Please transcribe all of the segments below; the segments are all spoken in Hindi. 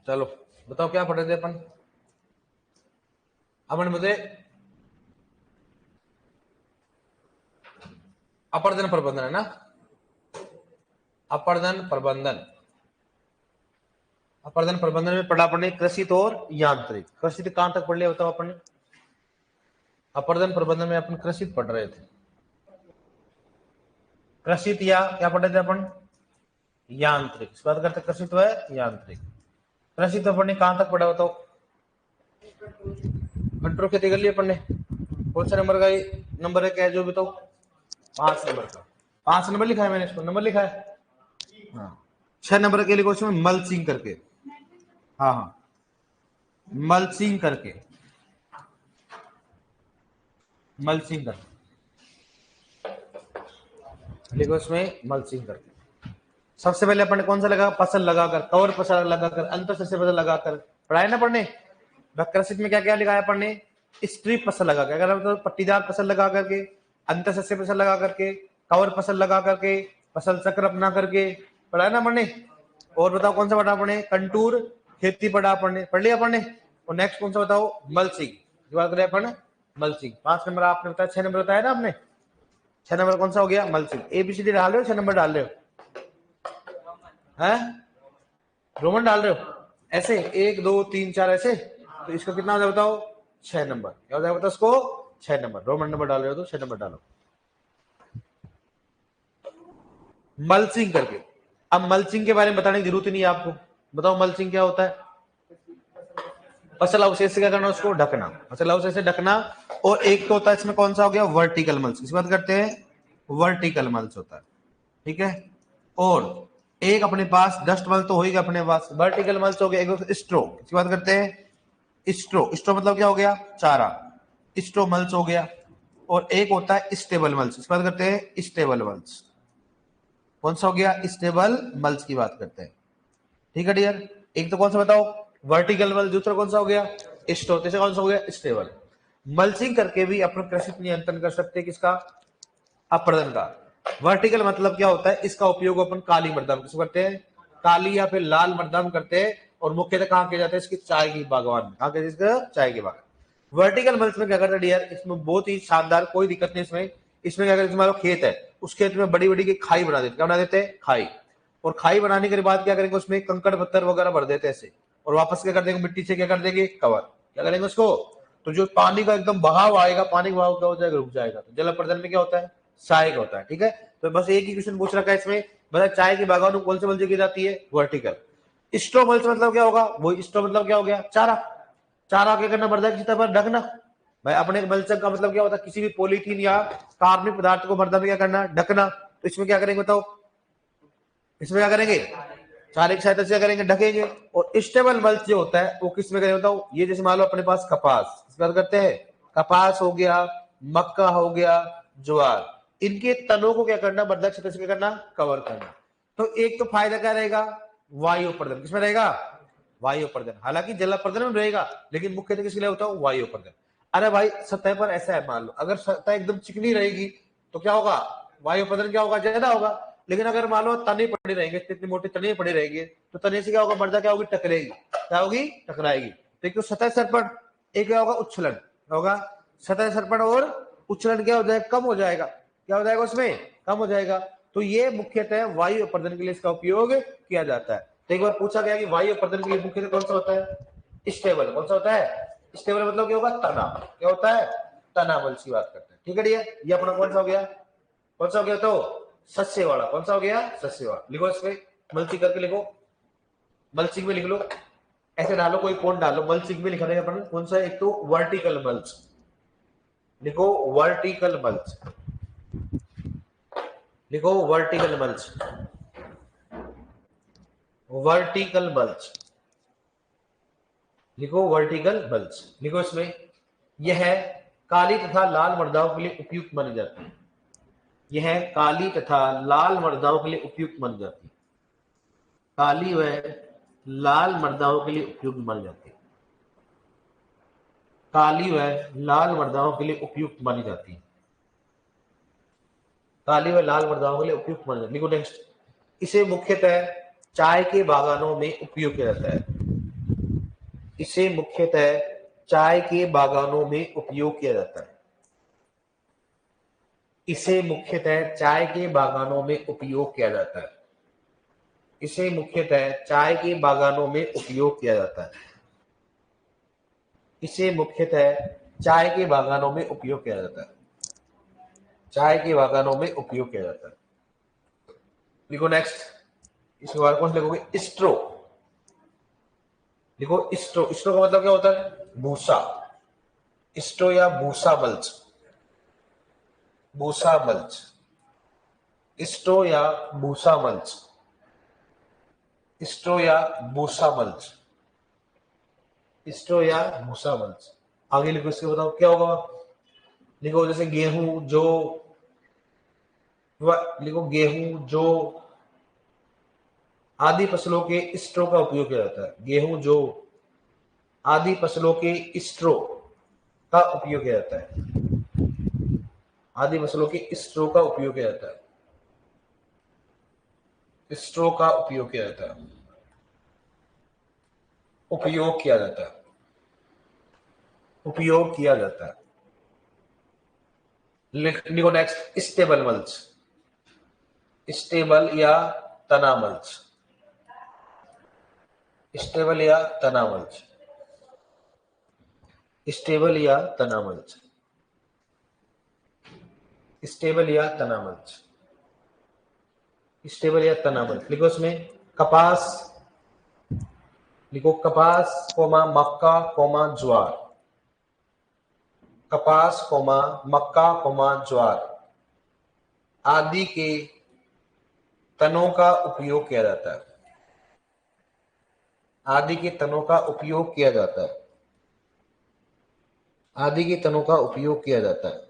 चलो बताओ क्या पढ़ रहे थे अपन। अपन मुझे अपर्दन प्रबंधन है ना, अपर्दन प्रबंधन। अपर्दन प्रबंधन में पढ़ा अपन ने कृषित और यांत्रिक। कृषित कहां तक पढ़ लिया बताओ अपन ने। अपर्दन प्रबंधन में अपन कृषित पढ़ रहे थे। कृषित या क्या पढ़े थे अपन, यांत्रिक। इस बात करते कृषित व यांत्रिक। कृषित अपन ने कहां तक पढ़ा बताओ। कंट्रोल खेती कर लिया अपन ने। कौन सा नंबर का नंबर है, क्या जो बताओ। 5 नंबर का। 5 नंबर लिखा है मैंने, इसको नंबर लिखा है। हाँ 6 नंबर के लिखो इसमें मल्चिंग करके। हाँ हाँ मल्चिंग करके, मल्चिंग करके लिखो इसमें मल्चिंग करके। सबसे पहले अपन ने कौन सा लगा, फसल लगाकर, कवर फसल लगाकर, अंतर सस्य फसल लगाकर पढ़ाए ना पढ़ने। कृषि में क्या क्या लिखा है अपन ने, स्ट्रिप फसल लगा कर, मतलब पट्टीदार फसल लगा करके, अंतर सस्य फसल लगा करके, कवर फसल लगा करके, फसल चक्र अपना करके पढ़ा ना अपन ने। और बताओ कौन सा पढ़ा अपन ने, कंटूर खेती पढ़ा अपन ने, पढ़ लिया अपन ने। और नेक्स्ट कौन सा बताओ, मल्चिंग। बात करें अपन मल्चिंग। 5 नंबर आपने बताया, 6 नंबर बताया ना आपने। 6 नंबर कौन सा हो गया, मल्चिंग। एबीसीडी डाल रहे हो, 6 नंबर डाल रहे हो हैं, रोमन डाल रहे हो ऐसे 1 2 3 4 ऐसे। तो इसका कितना हो जाए बताओ, 6 नंबर। क्या हो जाएगा बताओ इसको, 6 नंबर। रोमन नंबर डाल रहे हो तो 6 नंबर डालो। मल्चिंग करके। अब मल्चिंग के बारे में बताने की जरूरत ही नहीं है आपको। बताओ मल्चिंग क्या होता है। फसल अवशेष से क्या करना, उसको ढकना, फसल अवशेष से ढकना। और एक तो होता है इसमें कौन सा हो गया, वर्टिकल मल्च। इस बात करते हैं, वर्टिकल मल्च होता है, ठीक है। और एक अपने पास डस्ट मल्च तो होगा अपने पास, वर्टिकल मल्च हो गया। एक स्ट्रो, इसकी बात करते हैं, स्ट्रो। स्ट्रो मतलब क्या हो गया, चारा, स्ट्रो मल्च हो गया। और एक होता है स्टेबल मल्च, इस बात करते हैं स्टेबल मल्च। कौन सा हो गया, स्टेबल मल्च की बात करते हैं, ठीक है डियर। एक तो कौन सा बताओ, वर्टिकल मल्च। दूसरा कौन सा हो गया, स्ट्रो। तीसरा कौन सा हो गया, स्टेबल। मल्चिंग करके भी अपन कृषि नियंत्रण कर सकते हैं, किसका, अपर्दन का। वर्टिकल मतलब क्या होता है, इसका उपयोग अपन काली मृदा में करते हैं, काली या फिर लाल मृदा में करते हैं। और मुख्यतः कहां किया जाता है, इसकी चाय की बागवान में। कहां किया जाता है, चाय की बागवान। वर्टिकल मल्च में क्या करता है डियर, इसमें बहुत ही शानदार, कोई दिक्कत नहीं इसमें। इसमें क्या करते हैं, खेत है, उस खेत में बड़ी बड़ी की खाई बना देते, क्या बना देते हैं, खाई। और खाई बनाने के बाद क्या करेंगे, उसमें कंकड़ पत्थर वगैरह भर देते हैं ऐसे। और वापस क्या कर देंगे, मिट्टी से क्या कर देंगे, कवर। क्या करेंगे उसको, तो जो पानी का एकदम बहाव आएगा, पानी का बहाव क्या हो जाएगा, रुक जाएगा। तो जल अपर्दन में क्या होता है, सहायक होता है, ठीक है। तो बस एक ही क्वेश्चन पूछ रखा है इसमें, मतलब चाय की बागान में कौन से मल्च की जाती है, वर्टिकल। स्ट्रो मल्च मतलब क्या होगा, वो स्ट्रो मतलब क्या हो गया, चारा। चारा क्या करना पड़ता है, किसी पर ढकना। भाई अपने मल्चक का मतलब क्या होता है, किसी भी पॉलीथीन या कार्बनिक पदार्थ को मर्दा में क्या करना, ढकना। तो इसमें क्या करेंगे बताओ, इसमें क्या करेंगे, चारे की सहायता से करेंगे, ढकेंगे। और स्टेबल मल्च जो होता है वो किस में करेंगे बताओ, ये जैसे मान लो अपने पास कपास, इस बात करते हैं, कपास हो गया, मक्का हो गया, ज्वार, इनके तनों को क्या करना, मृदा क्षेत्र से क्या करना, कवर करना। तो एक तो फायदा क्या रहेगा, वायु अपर्दन। किसमें रहेगा, वायु अपर्दन। हालांकि जल अपर्दन में रहेगा, लेकिन मुख्यतः किसके लिए होता है, वायु अपर्दन। अरे भाई सतह पर ऐसा है, मान लो अगर सतह एकदम चिकनी रहेगी तो क्या होगा, वायु अपर्दन क्या होगा, ज्यादा होगा। लेकिन अगर मान लो तने पड़ी रहेंगे, इतनी मोटी तने पड़ी रहेंगे, तो तने से क्या होगा, मर्दा क्या होगी, टकरेगी, क्या होगी, टकराएगी। तो एक तो सतह सर्पण, एक क्या होगा, उच्छलन होगा। सतह सर्पण और उच्छलन क्या हो जाएगा, कम हो जाएगा। क्या हो जाएगा उसमें, कम हो जाएगा। तो ये मुख्यतः वायु अपर्दन के लिए इसका उपयोग किया जाता है। तो एक बार पूछा गया कि वायु अपर्दन के लिए मुख्यतः कौन सा होता है, स्टेबल। कौन सा होता है, स्टेबल मतलब क्या होगा, तना। क्या होता है, तना मल्च की बात करते हैं, ठीक है डियर। ये अपना कौन सा हो गया, कौन सा हो गया, तो सस्य वाला। कौन सा हो गया, सस्य वाला। लिखो इसमें मल्चिंग करके लिखो, मल्चिंग में लिख लो, ऐसे डालो, कोई कौन डालो। मल्चिंग में लिखा रहेगा अपन कौन सा, एक तो वर्टिकल मल्च लिखो, वर्टिकल मल्च लिखो, वर्टिकल मल्च, वर्टिकल मल्च लिखो, वर्टिकल मल्च लिखो। इसमें यह काली तथा लाल मृदाओं के लिए उपयुक्त मानी जाती है, यह काली तथा लाल मृदाओं के लिए उपयुक्त मानी जाती है, काली व लाल मृदाओं के लिए उपयुक्त मानी जाती है, काली व लाल मृदाओं के लिए उपयुक्त मानी जाती है, काली व लाल मृदाओं के लिए उपयुक्त मानी जाती है। लिखो नेक्स्ट, इसे मुख्यतः चाय के बागानों में उपयोग किया जाता है, इसे मुख्यतः चाय के बागानों में उपयोग किया जाता है। इसे मुख्यतः चाय के बागानों में उपयोग किया जाता है। इसे मुख्यतः चाय के बागानों में उपयोग किया जाता है। इसे मुख्यतः चाय के बागानों में उपयोग किया जाता है। चाय के बागानों में उपयोग किया जाता है। लिखो नेक्स्ट, इसके बाद कौन सा लिखोगे? स्ट्रो। लिखो स्ट्रो। स्ट्रो का मतलब क्या होता है? भूसा। स्ट्रो या भूसा मल्च। भूसा मल्च। स्ट्रो या भूसा मल्च। स्ट्रो या भूसा मल्च। स्ट्रो या भूसा मल्च। आगे लिखो, इसके बताओ क्या होगा। लिखो जैसे गेहूं जो, लिखो गेहूं जो आदि फसलों के स्ट्रो का उपयोग किया जाता है। गेहूं जो आदि फसलों के स्ट्रो का उपयोग किया जाता है। आदि फसलों के स्ट्रो का उपयोग किया जाता है। स्ट्रो का उपयोग किया जाता है। उपयोग किया जाता है। उपयोग किया जाता है। लिखो नेक्स्ट, स्टेबल मल्च। स्टेबल या तना मल्च। स्टेबल या तना मल्च। स्टेबल या तना मल्च। स्टेबल या तना मल्च। स्टेबल या तना मल्च। लिखो इसमें कपास। लिखो कपास कोमा मक्का कोमा ज्वार। कपास कोमा मक्का कोमा ज्वार आदि के तनों का उपयोग किया जाता है। आदि के तनों का उपयोग किया जाता है। आदि के तनों का उपयोग किया जाता है।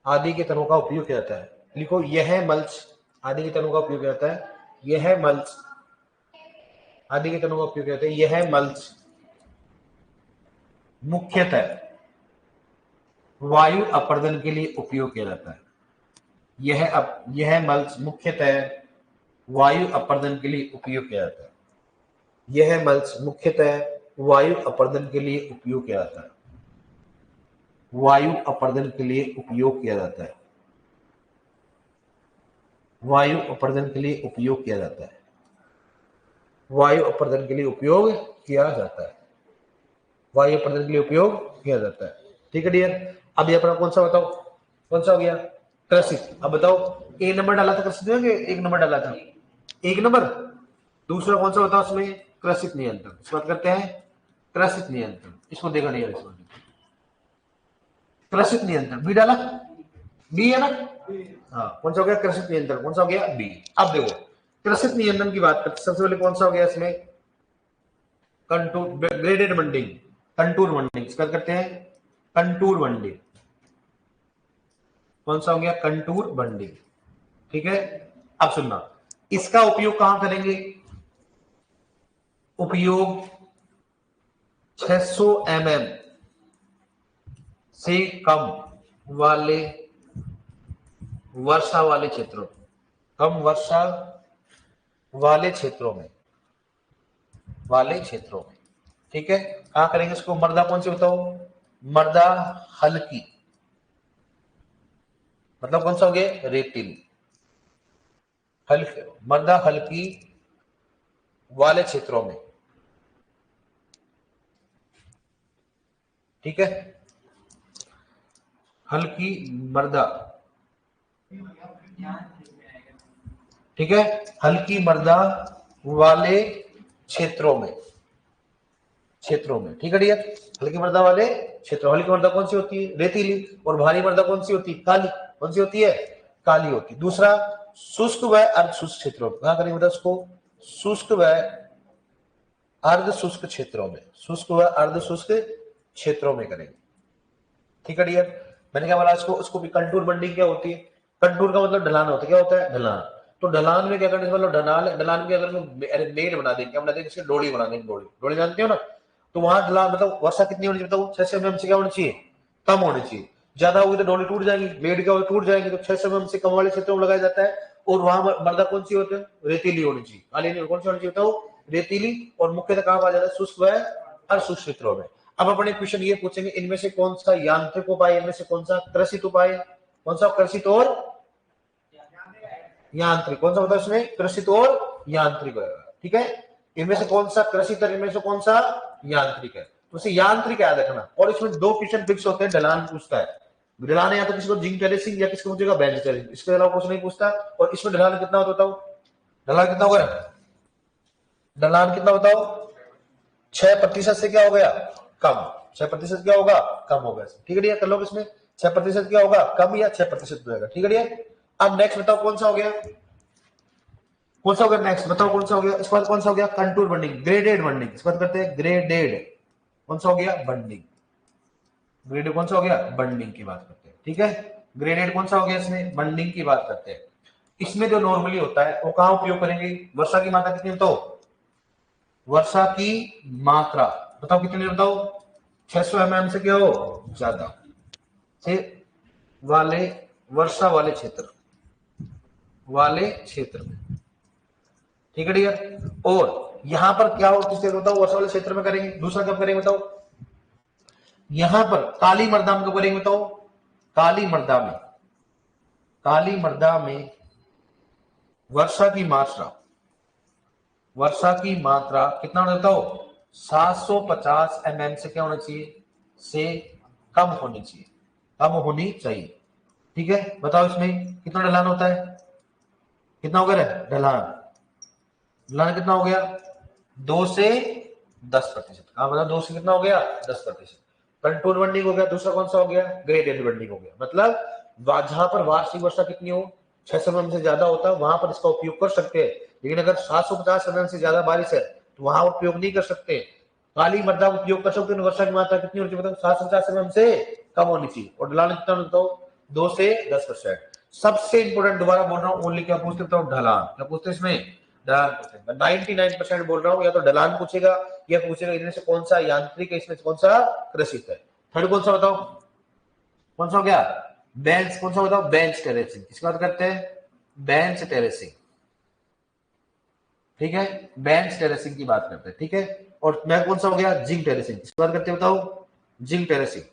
आदि के तनों का उपयोग किया जाता है। लिखो यह मल्च। आदि के तनों का उपयोग किया जाता है। यह मल्च। आदि के तनों का उपयोग किया जाता है। यह मल्च मुख्यतः वायु अपर्दन के लिए उपयोग किया जाता है। यह मल्च मुख्यतः वायु अपर्दन के लिए उपयोग किया जाता है। यह मल्च मुख्यतः वायु अपर्दन के लिए उपयोग किया जाता है। वायु अपर्दन के लिए उपयोग किया जाता है। वायु अपर्दन के लिए उपयोग किया जाता है। वायु अपर्दन के लिए उपयोग किया जाता है। वायु अपर्दन के लिए उपयोग किया जाता है। ठीक है डियर। अब ये अपना कौन सा बताओ, कौन सा हो गया? कृषित। अब बताओ, एक नंबर डाला था कृषित में, एक नंबर डाला था, एक नंबर। दूसरा कौन सा बताओ इसमें? कृषित नियंत्रण। इस बात करते हैं कृषित नियंत्रण। इसको देखा नहीं यार, इसमें कृषित नियंत्रण बी डाला, बी है ना? हाँ, कौन सा हो गया? कृषित नियंत्रण। कौन सा हो गया? बी। अब देखो कृषित नियंत्रण की बात करते, सबसे पहले कौन सा हो गया इसमें? Contour graded bunding, contour bunding. इसका करते हैं कंटूर बंडिंग। कौन सा हो गया? Contour bunding. ठीक है। अब सुनना, इसका उपयोग कहां करेंगे? उपयोग 600 mm से कम वाले वर्षा वाले क्षेत्रों, कम वर्षा वाले क्षेत्रों में, वाले क्षेत्रों में। ठीक है। कहां करेंगे इसको? मृदा कौन सी बताओ? मृदा हल्की, मतलब कौन सा हो गया? रेतीली। हल्की, मृदा हल्की वाले क्षेत्रों में। ठीक है। हल्की मृदा, ठीक है, हल्की मृदा वाले क्षेत्रों में, क्षेत्रों में। ठीक है डियर। हल्की मृदा वाले क्षेत्रों। हल्की मृदा कौन सी होती है? रेतीली। और भारी मृदा कौन सी होती है? काली। कौन सी होती है? काली होती है। दूसरा, शुष्क व अर्ध शुष्क क्षेत्रों में। कहां करेंगे उसको? शुष्क व अर्ध शुष्क क्षेत्रों में। शुष्क व अर्ध शुष्क क्षेत्रों में करेंगे। ठीक है डियर। मैंने क्या बोला इसको? उसको भी कंटूर बंडिंग क्या होती है? कंटूर का मतलब ढलान होता है। क्या होता है? ढलान। तो ढलान में क्या करने मतलब ढलान, ढलान के अगर मेड़ बना देंगे, क्या बना देंगे? इसकी डोली बना देंगे। डोली, डोली जानते हो ना? तो वहां ढलान मतलब वर्षा कितनी होनी चाहिए बताओ? 600 mm से क्या होनी चाहिए? कम होनी चाहिए। ज्यादा होगी तो डोली टूट जाएगी, मेड़ क्या टूट जाएगी। तो 600 mm से कम वाले क्षेत्रों में लगाया जाता है। और वहां मृदा कौन सी होती है? रेतीली होनी चाहिए। काली नहीं, कौन सी होनी चाहिए बताओ? रेतीली। और मुख्यतः कहां पाया जाता है? शुष्क व सुक्षेत्रों में। अब अपने क्वेश्चन ये पूछेंगे, इनमें से कौन सा यांत्रिक उपाय, इनमें से कौन सा कृषित उपाय, कौन सा कृषित और यांत्रिक, कौन सा होता है उसमें कृषित और यांत्रिक है, ठीक है। इनमें से कौन सा कृषित और इनमें से कौन सा यांत्रिक है, तो उसे यांत्रिक याद रखना। और इसमें दो क्वेश्चन फिक्स होते हैं, ढलान पूछता है, ढलान या तो किसी को जिंक टेरेसिंग या किसको पूछेगा बेंच टेरेसिंग, इसके अलावा कुछ नहीं पूछता। और इसमें ढलान कितना होता बताओ, ढलान कितना होगा, ढलान कितना बताओ, 6% से क्या हो गया कम, 6% क्या होगा कम होगा, ठीक है डियर, कर लो इसमें 6% क्या होगा कम या 6% हो जाएगा, ठीक है डियर। अब नेक्स्ट बताओ कौन सा हो गया, कौन सा हो गया नेक्स्ट बताओ कौन सा हो गया, इसके बाद कौन सा हो गया कंटूर बंडिंग, ग्रेडेड बंडिंग, इसके बाद करते हैं ग्रेडेड, कौन सा हो गया बंडिंग, ग्रेडेड कौन सा हो गया बंडिंग की बात करते हैं, ठीक है। ग्रेडेड कौन सा हो गया, इसमें बंडिंग की बात करते हैं। इसमें जो नॉर्मली होता है वो कहां उपयोग करेंगे, वर्षा की मात्रा कितनी बताओ, वर्षा की मात्रा बताओ कितनी बताओ, 600 mm से क्या हो ज्यादा से वाले वर्षा वाले क्षेत्र में, ठीक है डियर। और यहां पर क्या हो किसके बताओ वर्षा वाले क्षेत्र में करेंगे, दूसरा कब करेंगे बताओ, यहां पर काली मृदा में कब करेंगे बताओ, काली मृदा में वर्षा की मात्रा कितना होना बताओ, 750 mm से क्या होना चाहिए, से कम होनी चाहिए, ठीक है। बताओ इसमें कितना ढलान होता है, कितना हो गया ढलान कितना हो गया 2 से 10%, हाँ बताओ 2 से कितना हो गया 10%। कंटूर बंडिंग हो गया, दूसरा कौन सा हो गया ग्रेडेड बंडिंग हो गया, मतलब जहां पर वार्षिक वर्षा कितनी हो 600 mm से ज्यादा होता है वहां पर इसका उपयोग कर सकते हैं, लेकिन अगर 750 mm से ज्यादा बारिश है तो वहां उपयोग नहीं कर सकते। काली मृदा उपयोग कर सकते हैं, वर्षा की मात्रा कितनी होनी चाहिए, मतलब 750 mm से कम होनी चाहिए, और ढलान कितना बताओ 2 से 10%। सबसे इंपोर्टेंट दोबारा बोल रहा हूँ, ओनली क्या पूछते बताओ ढलान, क्या पूछते इसमें ढलान पूछेगा, 99% बोल रहा हूँ, या तो ढलान पूछेगा या पूछेगा इनमें से कौन सा यांत्रिक है, इसमें से कौन सा कृषित है। थर्ड कौन सा बताओ, कौन सा हो गया बेंच, कौन सा बताओ बेंच टेरेसिंग, किसकी बात करते हैं बेंच टेरेसिंग, ठीक है बेंच टेरेसिंग की बात करते हैं, ठीक है। और मैं कौन सा हो गया जिंक टेरेसिंग, किसकी बात करते हैं बताओ जिंक टेरेसिंग,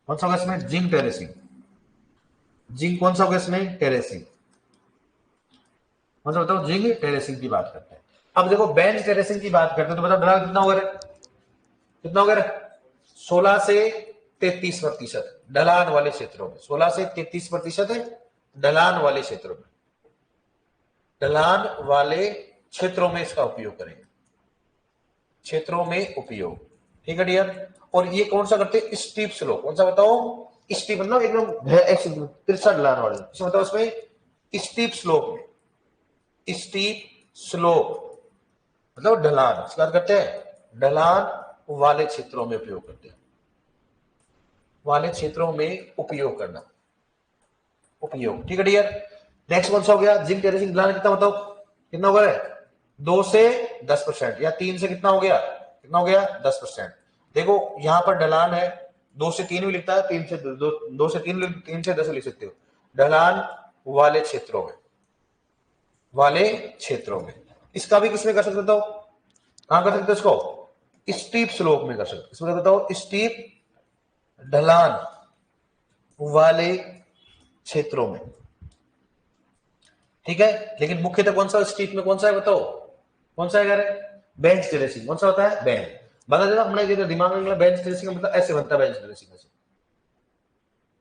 कौन सा होगा इसमें जिंक टेरेसिंग, जिंक कौन सा होगा इसमें टेरेसिंग, कौन सा बताओ जिंक टेरेसिंग की बात करते हैं। अब देखो बेंच टेरेसिंग की बात करते हैं तो बताओ ढलान कितना होगा, कितना होगा 16 से 33% ढलान वाले क्षेत्रों में, 16 से 33% ढलान वाले क्षेत्रों में, ढलान वाले क्षेत्रों में इसका उपयोग करेंगे, क्षेत्रों में उपयोग, ठीक है डियर। और ये कौन सा करते हैं स्टीप स्लोप, कौन सा बताओ स्टीप, मतलब एकदम तिरछा ढलान वाले, इसमें बताओ उसमें स्टीप स्लोप में, स्टीप स्लोप मतलब ढलान, इसकी बात करते हैं ढलान वाले क्षेत्रों में उपयोग करते हैं, वाले क्षेत्रों में उपयोग करना, उपयोग, ठीक है डियर। नेक्स्ट कौन सा हो गया जिंक टेरेसिंग, ढलान कितना बताओ कितना हो गया 2 से 10%, या 3 से कितना हो गया 10%। देखो यहां पर ढलान है 2 से 3 भी लिखता है, 3 से 2 से 3 3 से 10 लिख सकते हो, ढलान वाले क्षेत्रों में, इसका भी किसमें कर सकते हो, कहां कर सकते हो इसको स्टीप स्लोप में कर सकते हो, इसमें बताओ स्टीप ढलान वाले क्षेत्रों में, ठीक है। लेकिन मुख्यतः कौन सा स्टीप में कौन सा है बताओ, कौन सा है बेंच टेरेसिंग, कौन सा होता है बेंच, बता देना हमने दिमाग में बेंच टेरेसिंग मतलब ऐसे बनता है बेंच टेरेसिंग,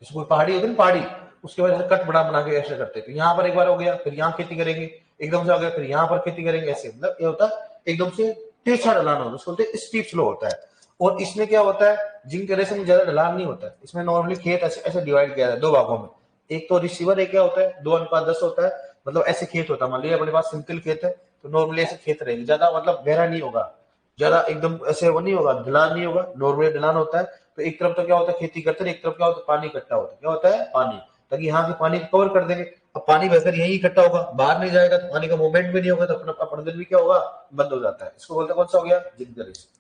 जैसे कोई पहाड़ी होती है ना पहाड़ी, उसके बाद कट बना के ऐसे करते हैं, यहाँ पर एक बार हो गया फिर यहाँ खेती करेंगे, एकदम से हो गया फिर यहाँ पर खेती करेंगे, ऐसे मतलब ये होता है एकदम से तिरछा ढलान होता है, उसको बोलते हैं स्टीप स्लो होता है। और इसमें क्या होता है जिंक टेरेसिंग में ज्यादा ढलान नहीं होता है, इसमें नॉर्मली खेत ऐसे डिवाइड किया जाता है 2 भागों में, एक तो रिसीवर एक क्या होता है 2:10 होता है, मतलब ऐसे खेत होता है, मान लीजिए अपने पास सिंपल खेत है तो नॉर्मली ऐसे खेत रहेंगे, ज्यादा मतलब गहरा नहीं होगा, ज्यादा एकदम ऐसे वो नहीं होगा, ढलान नहीं होगा, नॉर्मली ढलान होता है। तो एक तरफ तो क्या होता है खेती करते हैं, एक तरफ क्या होता है पानी इकट्ठा होता है, क्या होता है पानी, ताकि यहाँ के पानी कवर कर देंगे। अब पानी बहकर यही इकट्ठा होगा, बाहर नहीं जाएगा तो पानी का मूवमेंट भी नहीं होगा, तो अपना भी क्या होगा बंद हो जाता है, इसको बोलते हैं कौन सा हो गया जिंक टेरेसिंग,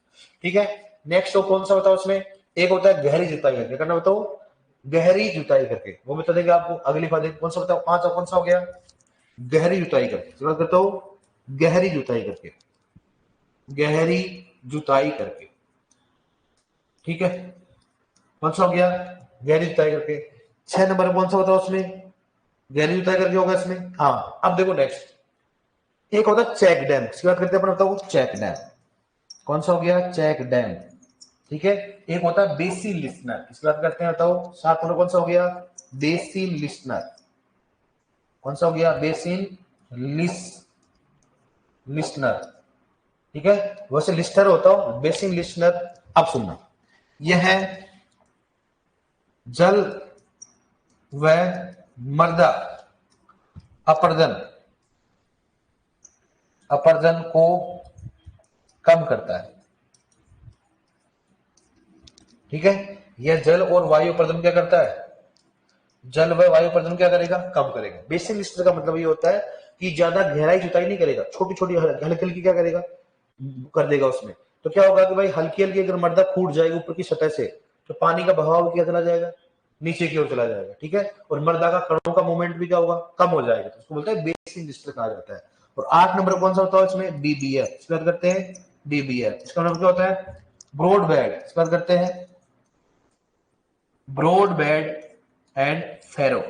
ठीक है। नेक्स्ट तो कौन सा बताओ उसमें, एक होता है गहरी जुताई करके, करना बताओ गहरी जुताई करके, वो बता देंगे आपको अगली बात, कौन सा बताओ 5 कौन सा हो गया गहरी जुताई करके, करता हूँ गहरी जुताई करके, गहरी जुताई करके। ठीक है, कौन सा हो गया? गहरी जुताई करके। 6 नंबर कौन सा होता है उसमें? गहरी जुताई करके होगा इसमें। हाँ, अब देखो नेक्स्ट, एक होता है चेक डैम, इसकी बात करते हैं अपन, बताओ चेक डैम कौन सा हो गया? Check dam. ठीक है, एक होता है बेसिन लिस्टनर, इसकी बात करते हैं, बताओ 7 नंबर कौन सा हो गया? Basin listener. कौन सा हो गया? Basin listener. ठीक है, वैसे लिस्टर होता हो, बेसिन लिस्टनर। अब सुनना, यह है जल व मृदा अपर्दन अपर्दन को कम करता है। ठीक है, यह जल और वायु अपर्दन क्या करता है? जल व वायु प्रदूषण क्या करेगा? कम करेगा। बेसिक लिस्टर का मतलब ये होता है कि ज्यादा गहराई जुताई नहीं करेगा, छोटी छोटी हल्की हल्की क्या करेगा? कर देगा उसमें। तो क्या होगा कि भाई हल्की हल्की अगर मर्दा फूट जाएगी ऊपर की सतह से, तो पानी का बहाव क्या चला जाएगा? नीचे की ओर चला जाएगा। ठीक है, और मर्दा का कणों का मूवमेंट भी क्या होगा? कम हो जाएगा। तो उसको बोलते हैं बेसिक लिस्टर कहा जाता है। और 8 नंबर कौन सा होता है इसमें? बीबीएफ। इसकी बात करते हैं, बीबीएफ इसका मतलब क्या होता है? Broad bed. इसकी बात करते हैं, broad bed and furrow.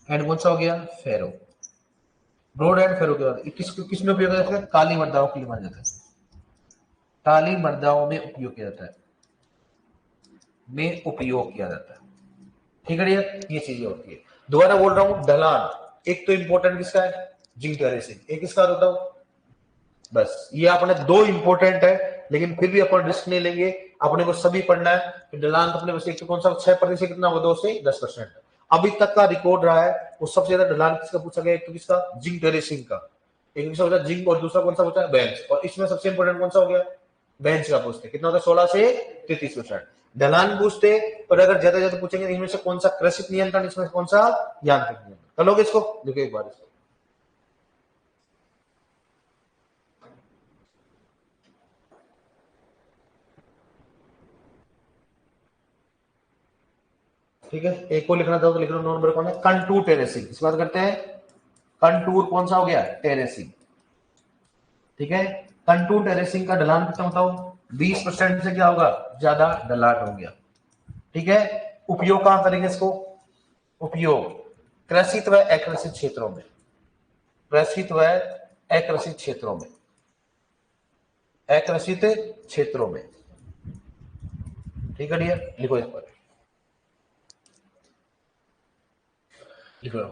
And कौन सा हो गया? फेरो। ब्रॉड एंड फेरो के बाद किस में उपयोग किया जाता है? काली मर्दाओं के लिए माना जाता है, काली मर्दाओं में उपयोग किया जाता है, में उपयोग किया जाता है। ठीक है, ये चीजें होती है। दोबारा बोल रहा हूं, ढलान एक तो इंपॉर्टेंट किसका है? Zinc terracing. एक किसका होता है? बस ये अपने दो इंपॉर्टेंट है, लेकिन फिर भी अपन रिस्क नहीं लेंगे, अपने को सभी पढ़ना है। कि ढलान अपने बस एक कौन सा 6% कितना हुआ? 2 से 10%। अभी तक का रिकॉर्ड रहा है वो सबसे ज्यादा ढलान किसका पूछा गया? एक तो किसका? जिंक टेरेसिंग का। एक किसका होता है? जिंक। और दूसरा कौन सा होता है? बेंच। और इसमें सबसे इंपॉर्टेंट कौन सा हो गया? बेंच का पूछते कितना होता है? 16 से 33%। ढलान पूछते, और अगर ज्यादा ज्यादा पूछेंगे इनमें से कौन सा कृषि नियंत्रण, इसमें कौन सा यांत्रिक नियंत्रण। करोगे इसको? देखो एक बार इसको, ठीक है। एक को लिखना था तो लिख लो। 9 नंबर कौन है? Contour terracing. इस बात करते हैं, कंटूर कौन सा हो गया? टेरेसिंग। ठीक है, कंटूर टेरेसिंग का ढलान कितना बताओ? 20% से क्या होगा? ज्यादा ढलान हो गया। ठीक है, उपयोग कहां करेंगे इसको? उपयोग कृषित व अकृषित क्षेत्रों में, कृषित व अकृषित क्षेत्रों में, अकृषित क्षेत्रों में। ठीक है डियर, लिखो इस पर, लिखो।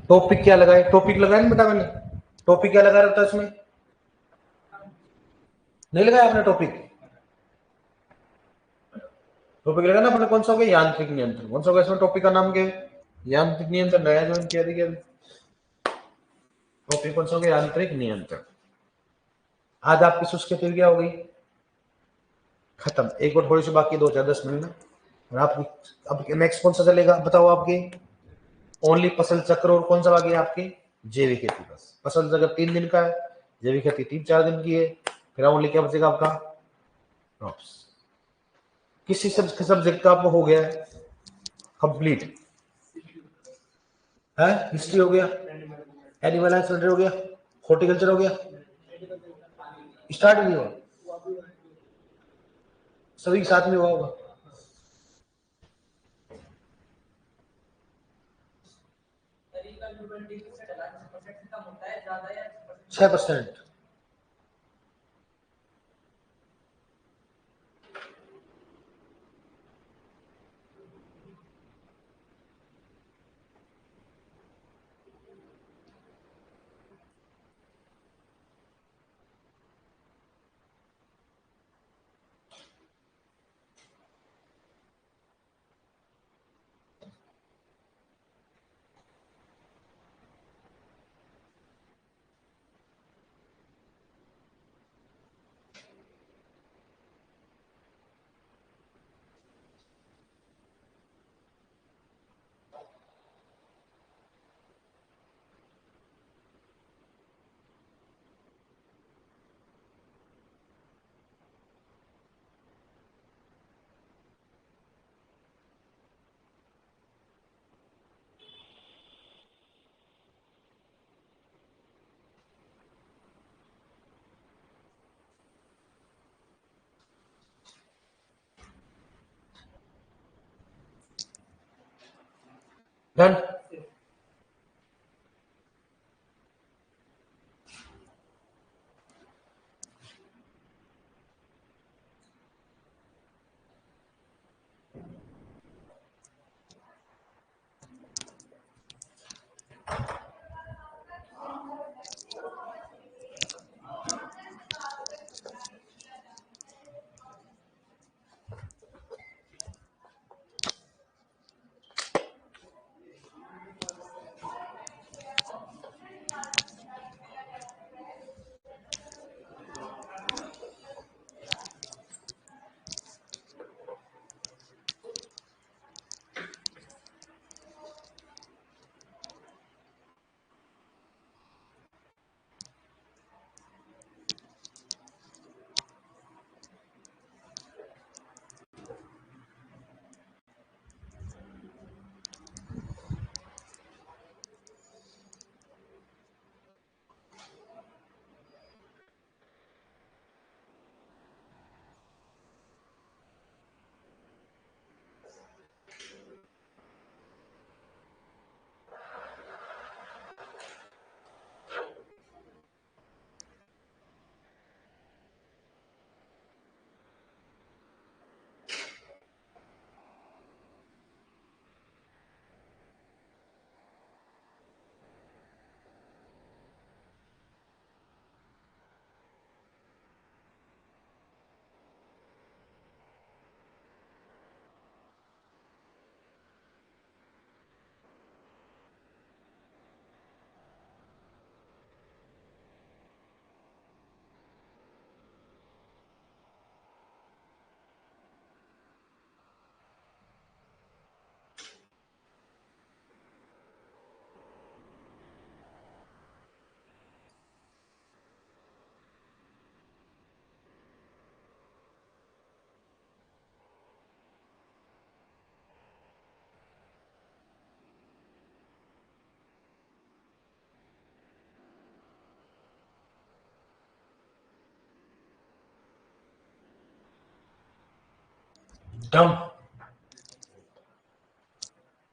टॉपिक क्या लगाए? टॉपिक लगाया ना बेटा मैंने? टॉपिक क्या लगा रखा है इसमें? नहीं लगाया आपने टॉपिक? टॉपिक लगा ना अपने, कौन सा हो गया? यांत्रिक नियंत्रण। कौन सा होगा इसमें? टॉपिक का नाम क्या है? यांत्रिक नियंत्रण। नया ज्वाइन किया था। टॉपिक कौन सा हो गया? यांत्रिक नियंत्रण। आज आपकी शुष्क प्रतिक्रिया हो गई खत्म। एक और थोड़ी सी बाकी, 2 4 10 मिनट में और आपकी अब नेक्स्ट कौन सा चलेगा बताओ आपके? ओनली फसल चक्र और कौन सा बाकी है आपके? जैविक खेती। बस फसल चक्र 3 दिन का है, जैविक खेती 3-4 दिन की है। फिर ओनली क्या बचेगा आपका? क्रॉप्स। किसी सब्जेक्ट का आपको हो गया है कंप्लीट है? हिस्ट्री हो गया, एनिमल हस्बेंड्री हो गया, हॉर्टिकल्चर हो गया, स्टार्ट नहीं हुआ, सभी साथ में हुआ होगा। 6%। डन। डन।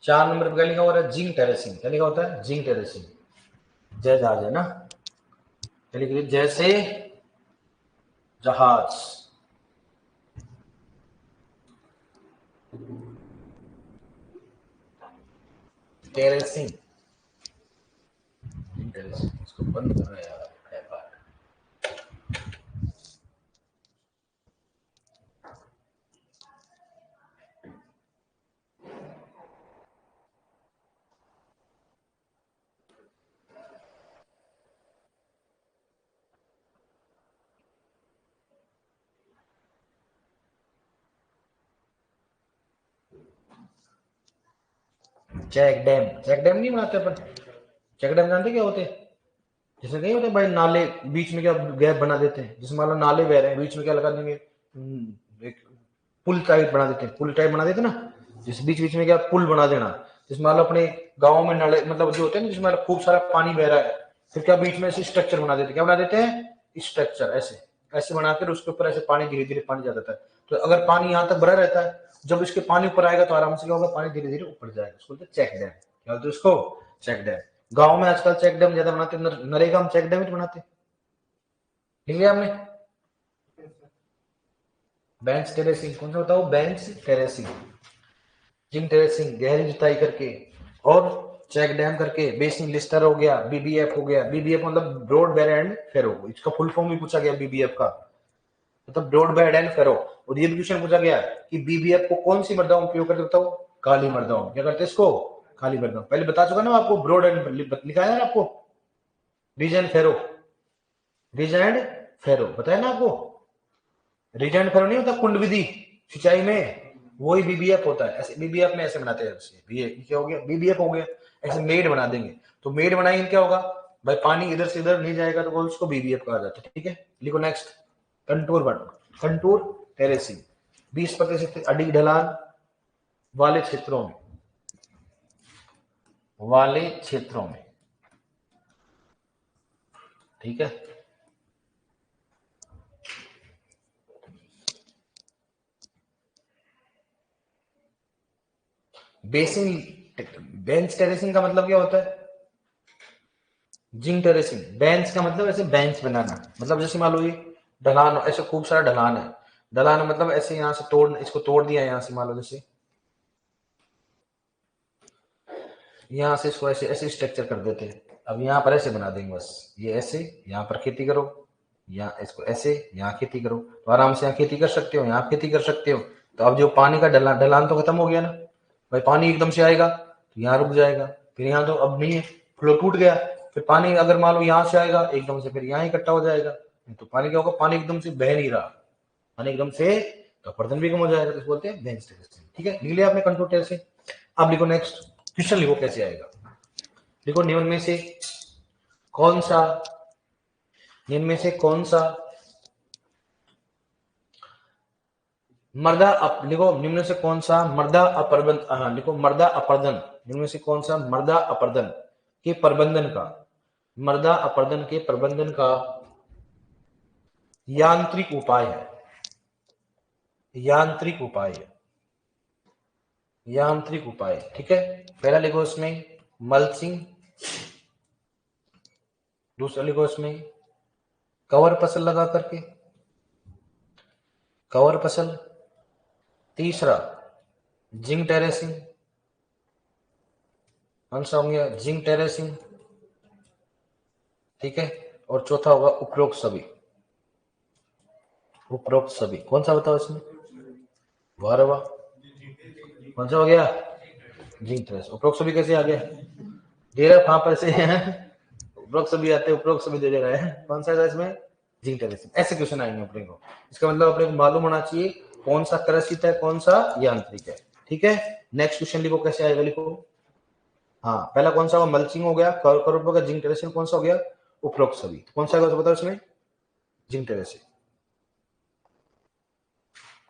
4 नंबर पे क्या लिखा हुआ है? Zinc terracing. क्या लिखा होता है? Zinc terracing. जय जहाज है ना? क्या लिख रही? जैसे जहाज। टेरेसिंग। टेरेसिंग इसको बंद करो यार। चेक डैम नहीं बनाते अपन। चेक डैम जानते क्या होते हैं? जैसे नहीं होते भाई नाले, बीच में क्या गैप बना देते हैं, जैसे मान लो नाले बह रहे हैं, बीच में क्या लगा देंगे, एक पुल टाइप बना देते हैं, पुल टाइप बना देते ना, जिस बीच बीच में क्या पुल बना देना। जिसमें मान लो अपने गाँव में नाले मतलब जो होते हैं ना, जिसमें खूब सारा पानी बह रहा है, फिर क्या बीच में ऐसे स्ट्रक्चर बना देते हैं, क्या बना देते हैं, स्ट्रक्चर ऐसे ऐसे बनाकर उसके ऊपर ऐसे पानी धीरे धीरे पानी जाता है। तो अगर पानी यहाँ तक भरा रहता है, जब इसके पानी ऊपर आएगा तो आराम से क्या होगा, पानी धीरे धीरे ऊपर जाएगा, उसको बोलते हैं चेक डैम। क्या बोलते हैं उसको? Check dam. गांव में आजकल चेक डैम ज्यादा बनाते हैं, नरेगा में चेक डैम ही बनाते हैं। ठीक है आपने बेंच टेरेसिंग कौन सा बताओ? बेंच टेरेसिंग, जिंक टेरेसिंग गहरी जुताई करके, और चेक डैम करके। बेसिन लिस्टर हो गया, बीबीएफ हो गया। बीबीएफ मतलब ब्रॉड बेड एंड फेरो, इसका फुल फॉर्म भी पूछा गया बीबीएफ का, मतलब ब्रॉड बेड एंड फेरो। और ये भी क्वेश्चन पूछा गया कि बीबीएफ को कौन सी मृदाओं उपयोग करते बताओ? काली मृदाओं। क्या करते इसको? काली मृदाओं। पहले बता चुका ना आपको, ब्रॉड एंड लिखा है ना आपको, ridge and furrow, ridge and furrow बताया ना आपको। रिज एंड फेरो नहीं होता कुंड विधि सिंचाई में, वही बीबीएफ होता है। ऐसे बीबीएफ में ऐसे बनाते हैं, क्या हो गया, बीबीएफ हो गया। ऐसे मेड बना देंगे, तो मेड बनाएंगे क्या होगा भाई, पानी इधर से इधर नहीं जाएगा, तो उसको बीबीएफ कहा जाता है। ठीक है, लिखो नेक्स्ट। कंटूर बन, कंटूर टेरेसिंग 20% अड़ी ढलान वाले क्षेत्रों में, वाले क्षेत्रों में। ठीक है, बेसिन बेंच टेरेसिंग का मतलब क्या होता है? Zinc terracing. बेंच का मतलब ऐसे बेंच बनाना, मतलब जैसे मान लो ये ढलान, ऐसे खूब सारा ढलान है, ढलान मतलब ऐसे यहाँ से तोड़, इसको तोड़ दिया यहाँ से, मान लो जैसे यहाँ से इसको ऐसे ऐसे स्ट्रक्चर कर देते हैं। अब यहाँ पर ऐसे बना देंगे बस, ये ऐसे यहाँ पर खेती करो, यहाँ इसको ऐसे यहाँ खेती करो, तो आराम से यहाँ खेती कर सकते हो, यहाँ खेती कर सकते हो। तो अब जो पानी का ढलान ढलान तो खत्म हो गया ना भाई, पानी एकदम से आएगा तो यहाँ रुक जाएगा, फिर यहाँ तो अब नहीं है, फ्लो टूट गया। फिर पानी अगर मान लो यहाँ से आएगा एकदम से, फिर यहाँ इकट्ठा हो जाएगा, तो पानी क्या होगा, पानी एकदम से बह नहीं रहा, पानी एकदम से तो पर्दन भी कम हो जाएगा, तो बोलते हैं बेंच टेरेसिंग। ठीक है, लिख लिया आपने कंट्रोल टेरेसिंग। अब लिखो नेक्स्ट क्वेश्चन, लिखो कैसे आएगा। देखो निम्न में से कौन सा, निम्न में से कौन सा मृदा लिखो निम्न से कौन सा मृदा अपर्दन, लिखो मृदा अपर्दन, निम्न में से कौन सा मृदा अपर्दन के प्रबंधन का, मृदा अपर्दन के प्रबंधन का यांत्रिक उपाय है, यांत्रिक उपाय है, यांत्रिक उपाय। ठीक है, पहला लिखो इसमें मल्चिंग, दूसरा लिखो इसमें कवर फसल लगा करके, कवर फसल, तीसरा जिंक टेरेसिंग, कौन सा हो गया, जिंक टेरेसिंग। ठीक है, और चौथा होगा उपरोक्त सभी, उपरोक्त सभी। कौन सा बताओ इसमें? वाह रे वाह, कौन सा हो गया, जिंक टेरेसिंग। उपरोक्त सभी कैसे आ गया, दे रहा कहां पर से उपरोक्त सभी आते हैं, उपरोक्त सभी दे रहा है, कौन सा है इसमें, जिंक टेरेसिंग। ऐसे क्वेश्चन आएंगे अपने को, इसका मतलब अपने को मालूम होना चाहिए कौन सा कृषित है, कौन सा यांत्रिक है। ठीक है, नेक्स्ट क्वेश्चन लिखो कैसे आएगा, लिखो। हाँ, पहला कौन सा मल्चिंग हो गया, कवर का जिंक टेरेसिंग, कौन सा हो गया, उपरोक्त सभी। कौन सा है बताओ इसमें, जिंक टेरेसिंग।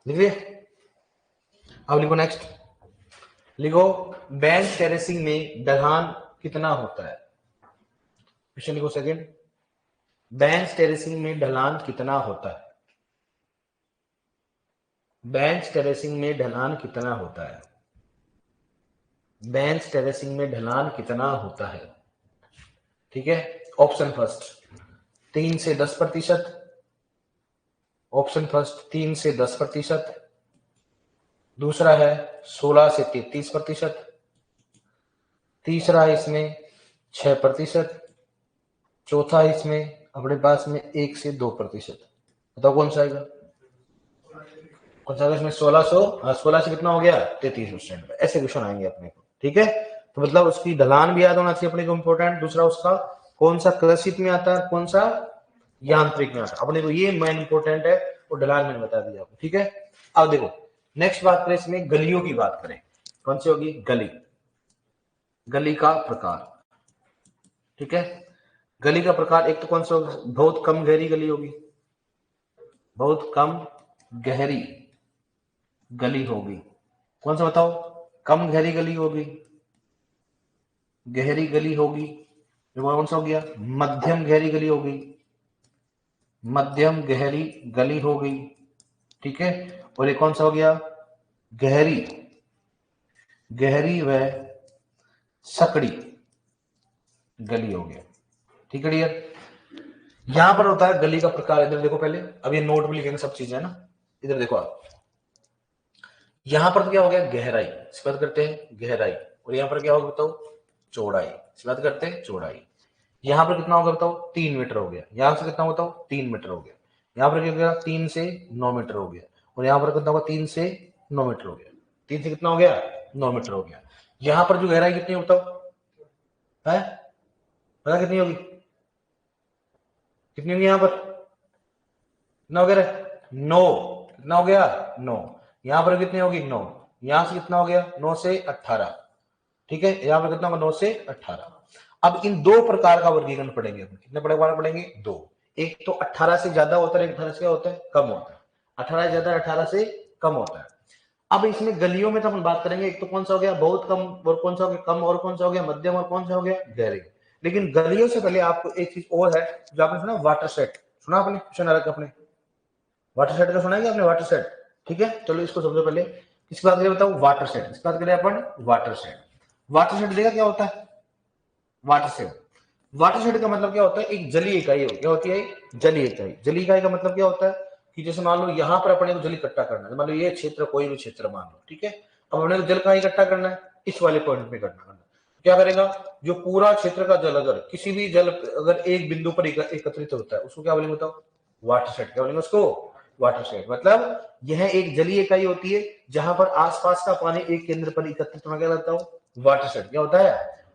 लिख लिया, अब लिखो नेक्स्ट, लिखो बेंच टेरेसिंग में ढलान कितना होता है। क्वेश्चन लिखो सेकंड, बेंच टेरेसिंग में ढलान कितना होता है, बेंच टेरेसिंग में ढलान कितना होता है, बेंच टेरेसिंग में ढलान कितना होता है। ठीक है, ऑप्शन फर्स्ट 3 से 10%, ऑप्शन फर्स्ट 3 से 10%, दूसरा है 16 से 33%, तीसरा इसमें 6%, चौथा इसमें अपने पास में 1 से 2%। बताओ कौन सा आएगा, कौन सा इसमें 16 से कितना हो गया, 33%। ऐसे क्वेश्चन आएंगे अपने को। ठीक है, तो मतलब उसकी ढलान भी याद होना चाहिए अपने को, इंपॉर्टेंट। दूसरा उसका कौन सा कृषित में आता है, कौन सा यांत्रिक में आता है, अपने को ये मेन इंपॉर्टेंट है, और ढलान मैंने बता दिया आपको। ठीक है, अब देखो नेक्स्ट बात करें, इसमें गलियों की बात करें, कौन सी होगी, गली। गली का प्रकार, ठीक है। गली का प्रकार एक तो कौन सा, बहुत कम गहरी गली होगी, बहुत कम गहरी गली होगी। कौन सा बताओ, कम गहरी गली होगी, गहरी गली होगी। कौन सा हो गया, मध्यम गहरी गली होगी, मध्यम गहरी गली होगी, ठीक है। और ये कौन सा हो गया, गहरी, गहरी व सकड़ी गली हो गया, ठीक है डियर। यहां पर होता है गली का प्रकार, इधर देखो पहले, अब ये नोट में लिखेंगे सब चीजें है ना, इधर देखो आप, यहां पर तो क्या हो गया, गहराई, इस बात करते हैं गहराई, और यहां पर क्या होगा बताओ, चौड़ाई, इस बात करते हैं चौड़ाई। यहां पर कितना होगा बताओ, 3 मीटर हो गया, यहां से कितना बताओ, 3 मीटर हो गया, यहां पर क्या हो गया, 3 से 9 मीटर हो गया, और यहां पर कितना होगा, 3 से 9 मीटर हो गया, 3 से कितना हो गया, 9 मीटर हो गया। यहां पर जो गहराई कितनी बताओ है, पता कितनी होगी, कितनी होगी यहां पर, कितना हो गया, 9, कितना हो गया 9, यहां पर कितनी होगी 9, यहां से कितना हो गया 9 से 18, ठीक है, यहां पर कितना होगा 9 से 18। अब इन दो प्रकार का वर्गीकरण पढ़ेंगे अपन, कितने प्रकार पढ़ेंगे, दो। एक तो 18 से ज्यादा होता है, 18 से क्या होता है, कम होता है, 18 से ज्यादा, 18 से कम होता है। अब इसमें गलियों में तो हम बात करेंगे, एक तो कौन सा हो गया बहुत कम, और कौन सा हो गया कम, और कौन सा हो गया मध्यम, और कौन सा हो गया गहरे। लेकिन गलियों से पहले आपको एक चीज और है, जो आपने सुना वाटर सेट, सुना आपने, क्वेश्चन आ रखा अपने, वाटर सेट का सुना है आपने, वाटर सेट, ठीक है। चलो इसको समझो पहले, किसकी बात करें बताओ, वाटर सेट, किसकी बात करें अपन, वाटर सेट। वाटर सेट देखा क्या होता है, वाटर सेट, वाटर सेट का मतलब क्या होता है, एक जलीय इकाई, क्या होती है, जलीय इकाई। जलीय इकाई का मतलब क्या होता है कि जैसे मान लो यहाँ पर अपने को जल इकट्ठा करना है, मान लो ये क्षेत्र, कोई भी क्षेत्र मान लो, ठीक है। अब अपने को जल कहाँ इकट्ठा करना है, इस वाले पॉइंट पे करना है। क्या करेगा, जो पूरा क्षेत्र का जल अगर किसी भी जल अगर एक बिंदु पर एकत्रित होता है, उसको क्या बोलेंगे बताओ, वाटर सेट, क्या बोलेंगे उसको, वाटर सेट। मतलब यह एक जलीय इकाई होती है जहां पर आसपास का पानी एक केंद्र पर एकत्रित होना, क्या लगता है, वाटर सेट, क्या होता है,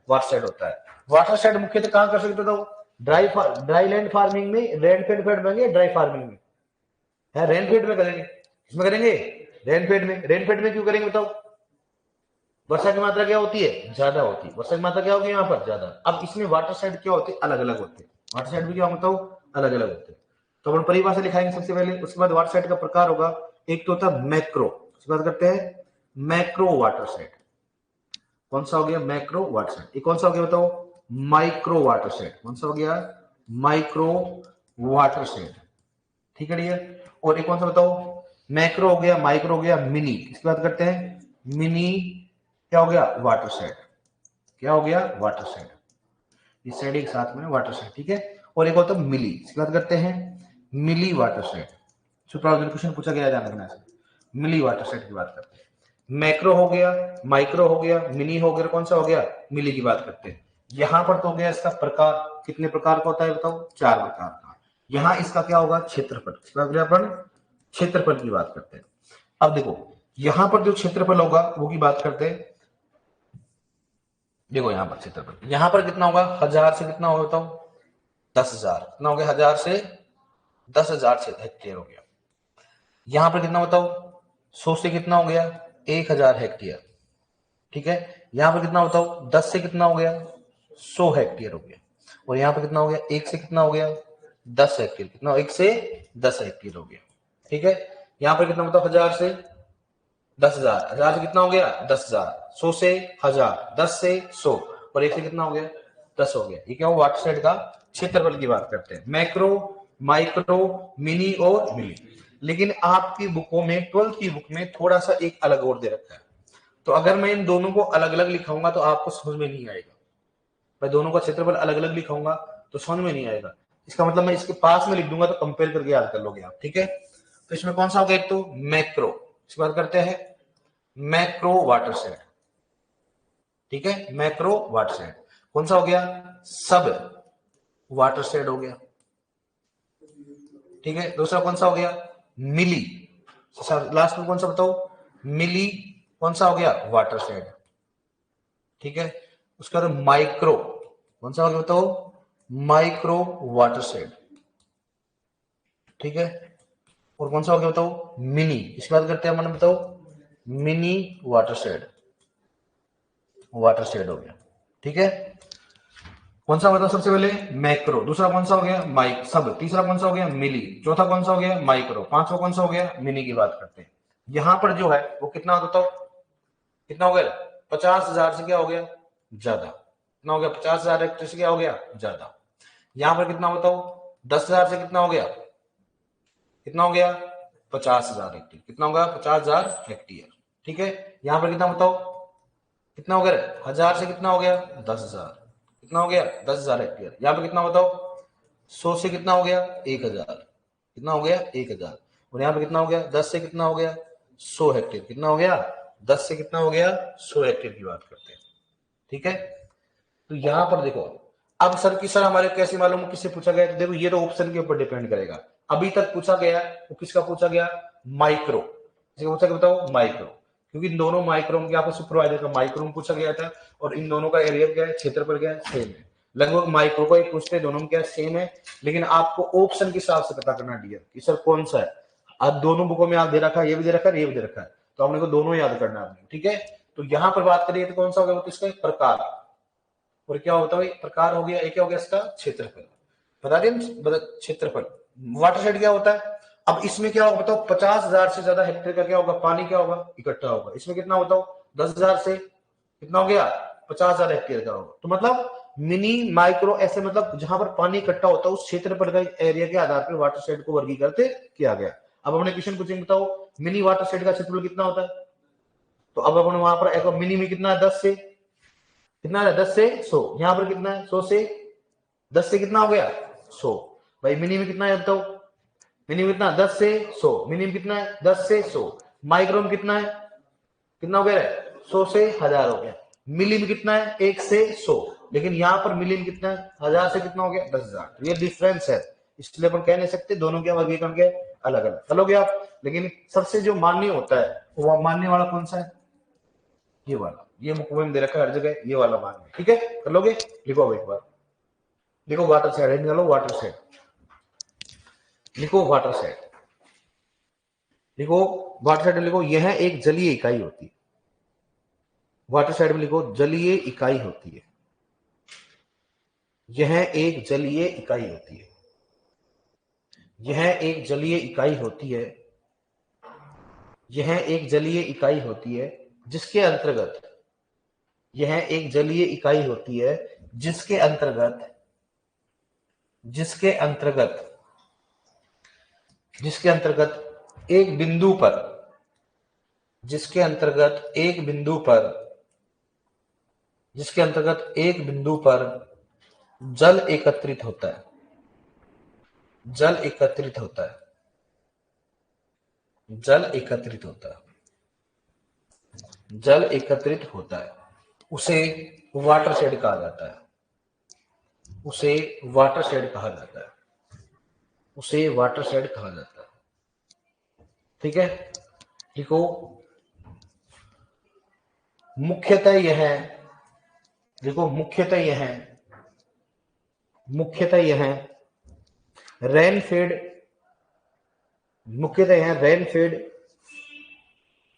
वाटर सेट होता है। वाटर सेट मुख्यतः कहां कर सकते हो, ड्राई लैंड फार्मिंग में, रेनफेड फेड में, ड्राई फार्मिंग में है, रेनफेड में करेंगे, किसमें करेंगे, रेनफेड में। रेनफेड में क्यों करेंगे बताओ, वर्षा की मात्रा क्या होती है, ज्यादा होती है, वर्षा की मात्रा क्या होगी यहाँ पर, ज्यादा। अब इसमें वाटर साइड क्या होते हैं, अलग अलग होते हैं, वाटर साइड भी क्या बताओ, अलग अलग होते हैं। तो अपन परिभाषा लिखाएंगे सबसे पहले, उसके बाद वाटर साइड का प्रकार होगा, एक तो होता है मैक्रो, उसकी बात करते हैं मैक्रो वाटर साइड, कौन सा हो गया, मैक्रो वाटर साइड। एक कौन सा हो गया बताओ, माइक्रो वाटर साइड, कौन सा हो गया, माइक्रो वाटर साइड, ठीक है डियर। और एक कौन सा बताओ, मैक्रो हो गया, माइक्रो हो गया, मिनी, इसकी बात करते हैं मिनी, क्या हो गया, वाटर सेट, क्या हो गया, वाटर सेट, इस साइड एक साथ में वाटर सेट, ठीक है। और एक होता है मिली, इसकी बात करते हैं मिली वाटर सेट, क्वेश्चन पूछा गया जाना से, मिली वाटर सेट की बात करते हैं। मैक्रो हो गया, माइक्रो हो गया, मिनी हो गया, कौन सा हो गया, मिली की बात करते हैं। यहां पर तो हो गया इसका प्रकार, कितने प्रकार का होता है बताओ, 4 प्रकार का। यहाँ इसका क्या होगा, क्षेत्रफल, अपन क्षेत्रफल की बात करते हैं। अब देखो यहां पर जो क्षेत्रफल होगा वो की बात करते हैं, देखो यहां पर क्षेत्रफल, यहां पर कितना होगा, 1000 से कितना होगा बताओ, 10,000, कितना हो गया, 1000 से 10,000 हेक्टेयर हो गया। यहां पर कितना बताओ, 100 से कितना हो गया, 1000 हेक्टेयर, ठीक है। यहां पर कितना बताओ, 10 से कितना हो गया, 100 हेक्टेयर हो गया। और यहां पर कितना हो गया, 1 से कितना हो गया, 10 हेक्टेयर, कितना, 1 से 10 हेक्टेयर हो गया, ठीक है। यहां पर कितना बताओ, 1000 से 10,000, 1000 से कितना हो गया, 10,000, 100 से 1000, 10 से 100, और 1 से कितना हो गया, 10 हो गया। ये क्या, वाटर साइड का क्षेत्रफल की बात करते हैं, मैक्रो, माइक्रो, मिनी और मिली। लेकिन आपकी बुकों में, 12th की बुक में थोड़ा सा एक अलग और दे रखा है, तो अगर मैं इन दोनों को अलग अलग लिखाऊंगा तो आपको समझ में नहीं आएगा, मैं दोनों का क्षेत्रफल अलग अलग लिखाऊंगा तो समझ में नहीं आएगा। इसका मतलब मैं इसके पास में लिख दूंगा तो कंपेयर करके याद कर लोगे आप, ठीक है। तो इसमें कौन सा होगा, एक तो मैक्रो, इसकी बात करते हैं मैक्रो वाटर सेट, ठीक है, मैक्रो वाटर सेट। कौन सा हो गया, सब वाटर सेट हो गया, ठीक है। दूसरा कौन सा हो गया, मिली, लास्ट में कौन सा बताओ, मिली, कौन सा हो गया, वाटर सेट, ठीक है। उसके बाद माइक्रो, कौन सा हो गया बताओ, माइक्रो वाटर सेट, ठीक है। और कौन सा हो गया बताओ, मिनी, इसकी बात करते हैं बताओ, mini water set, water set हो गया, ठीक है, कौन सा मतलब सबसे पहले मैक्रो, दूसरा कौन सा हो गया माइक सब, तीसरा कौन सा हो गया मिली, चौथा कौन सा हो गया माइक्रो, पांचवा कौन सा हो गया मिनी की बात करते हैं। यहां पर जो है वो कितना होता है, कितना हो गया 50,000 से क्या हो गया ज्यादा, कितना हो गया 50,000 हेक्टेयर से क्या हो गया ज्यादा। यहां पर कितना बताओ 10,000 से कितना हो गया, कितना हो गया 50,000 हेक्टेयर, कितना होगा 50,000 हेक्टेयर। ठीक है, यहां पर कितना बताओ, कितना हो गया 1000 से कितना हो गया 10,000, कितना हो गया 10,000 हेक्टेयर। यहाँ पे कितना बताओ 100 से कितना हो गया 1,000, कितना हो गया 1,000। और यहाँ पे कितना हो गया 10 से कितना हो गया 100 हेक्टेयर, कितना हो गया 10 से कितना हो गया 100 हेक्टेयर की बात करते हैं। ठीक है, तो यहां पर देखो, अब सर की सर हमारे कैसे मालूम किससे पूछा गया, तो देखो ये तो ऑप्शन के ऊपर डिपेंड करेगा। अभी तक पूछा गया वो किसका पूछा गया माइक्रो, किसका पूछा गया बताओ माइक्रो, क्योंकि इन दोनों माइक्रो के आपस में प्रोवाइडर का माइक्रो में पूछा गया था, और इन दोनों का एरिया क्या है क्षेत्रफल क्या है सेम है, लगभग माइक्रो को ही पूछते हैं, दोनों में क्या सेम है, लेकिन आपको ऑप्शन के हिसाब से पता करना डियर कि सर कौन सा है। अब दोनों बुकों में आप दे रखा है, ये भी दे रखा है ये भी दे रखा है, तो हमने को दोनों याद करना है। ठीक है, तो यहां पर बात करिए तो कौन सा हो गया किसका प्रकार, और क्या होता है प्रकार हो गया, एक क्या हो गया इसका क्षेत्रफल, बता दें क्षेत्रफल। वाटर शेड क्या होता है, अब इसमें क्या होगा बताओ 50,000 से ज्यादा हेक्टेयर का क्या होगा पानी क्या होगा इकट्ठा होगा, इसमें कितना बताओ 10,000 से कितना हो गया 50,000 हेक्टेयर का होगा। तो मतलब मिनी माइक्रो ऐसे मतलब जहां पर पानी इकट्ठा होता है उस क्षेत्रफल का एरिया के आधार पर वाटर शेड को वर्गीकृत किया गया। अब हमने क्वेश्चन पूछेंगे बताओ मिनी वाटर शेड का क्षेत्रफल कितना होता है, तो अब अपन वहां पर एक मिनी में कितना है 10 से कितना है 10 से 100, यहां पर कितना है 100 से 10 से कितना हो गया 100, भाई मिनी में कितना है बताओ, मिनी में कितना 10 से 100, मिनी में कितना है 10 से 100, माइक्रो में कितना है कितना हो गया 100 से 1000 हो गया, मिली में कितना है 1 से 100, लेकिन यहां पर मिली में कितना है 1000 से कितना हो गया 10,000, ये डिफरेंस है, इसलिए अपन कह नहीं सकते दोनों के वर्गीकरण के अलग अलग चलोगे आप। लेकिन सबसे जो मान्य होता है वो मानने वाला कौन सा है, ये वाला, ये मुकुब में दे रखा है हर जगह ये वाला मान्य, ठीक है कर लोगे। लिखो अब एक बार, लिखो वाटर साइड निकालो, वाटर साइड लिखो, वाटर साइड लिखो, वाटर साइड लिखो, यह एक जलीय इकाई होती है, वाटर साइड में लिखो जलीय इकाई होती है, यह एक जलीय इकाई होती है, यह एक जलीय इकाई होती है, यह एक जलीय इकाई होती है जिसके अंतर्गत, यह एक जलीय इकाई होती है जिसके अंतर्गत, जिसके अंतर्गत, जिसके अंतर्गत एक बिंदु पर, जिसके अंतर्गत एक बिंदु पर, जिसके अंतर्गत एक बिंदु पर जल एकत्रित होता है, जल एकत्रित होता है, जल एकत्रित होता है, जल एकत्रित होता है, उसे वाटर शेड कहा जाता है, उसे वाटर शेड कहा जाता है, उसे वाटर शेड कहा जाता है। ठीक है, देखो मुख्यतः यह, देखो मुख्यतः यह, मुख्यतः यह रेनफेड, मुख्यतः यह रेनफेड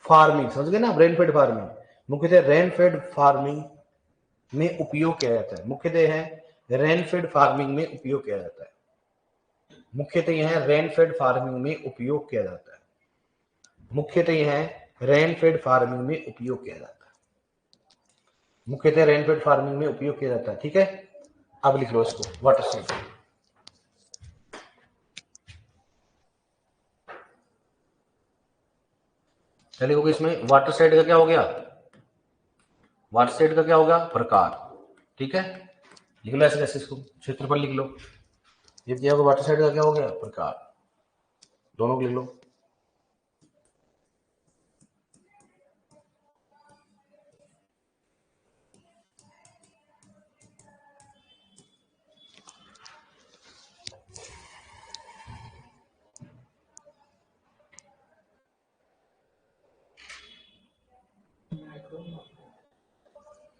फार्मिंग, समझ गए ना रेनफेड फार्मिंग, मुख्यतः रेनफेड फार्मिंग में उपयोग किया जाता है, मुख्यतः है रेनफेड फार्मिंग में उपयोग किया जाता है, मुख्यतः यह रेनफेड फार्मिंग में उपयोग किया जाता है, मुख्यतः यह रेनफेड फार्मिंग में उपयोग किया जाता है, मुख्यतः रेनफेड फार्मिंग में उपयोग किया जाता है। ठीक है, अब लिख लो इसको वाटर शेड, लिखोगे इसमें वाटर शेड का क्या हो गया, वाटर शेड का क्या होगा प्रकार। ठीक है, लिख लो ऐसे कैसे इसको क्षेत्रफल लिख लो, ये क्या होगा वाटर शेड का क्या हो गया प्रकार, दोनों को लिख लो।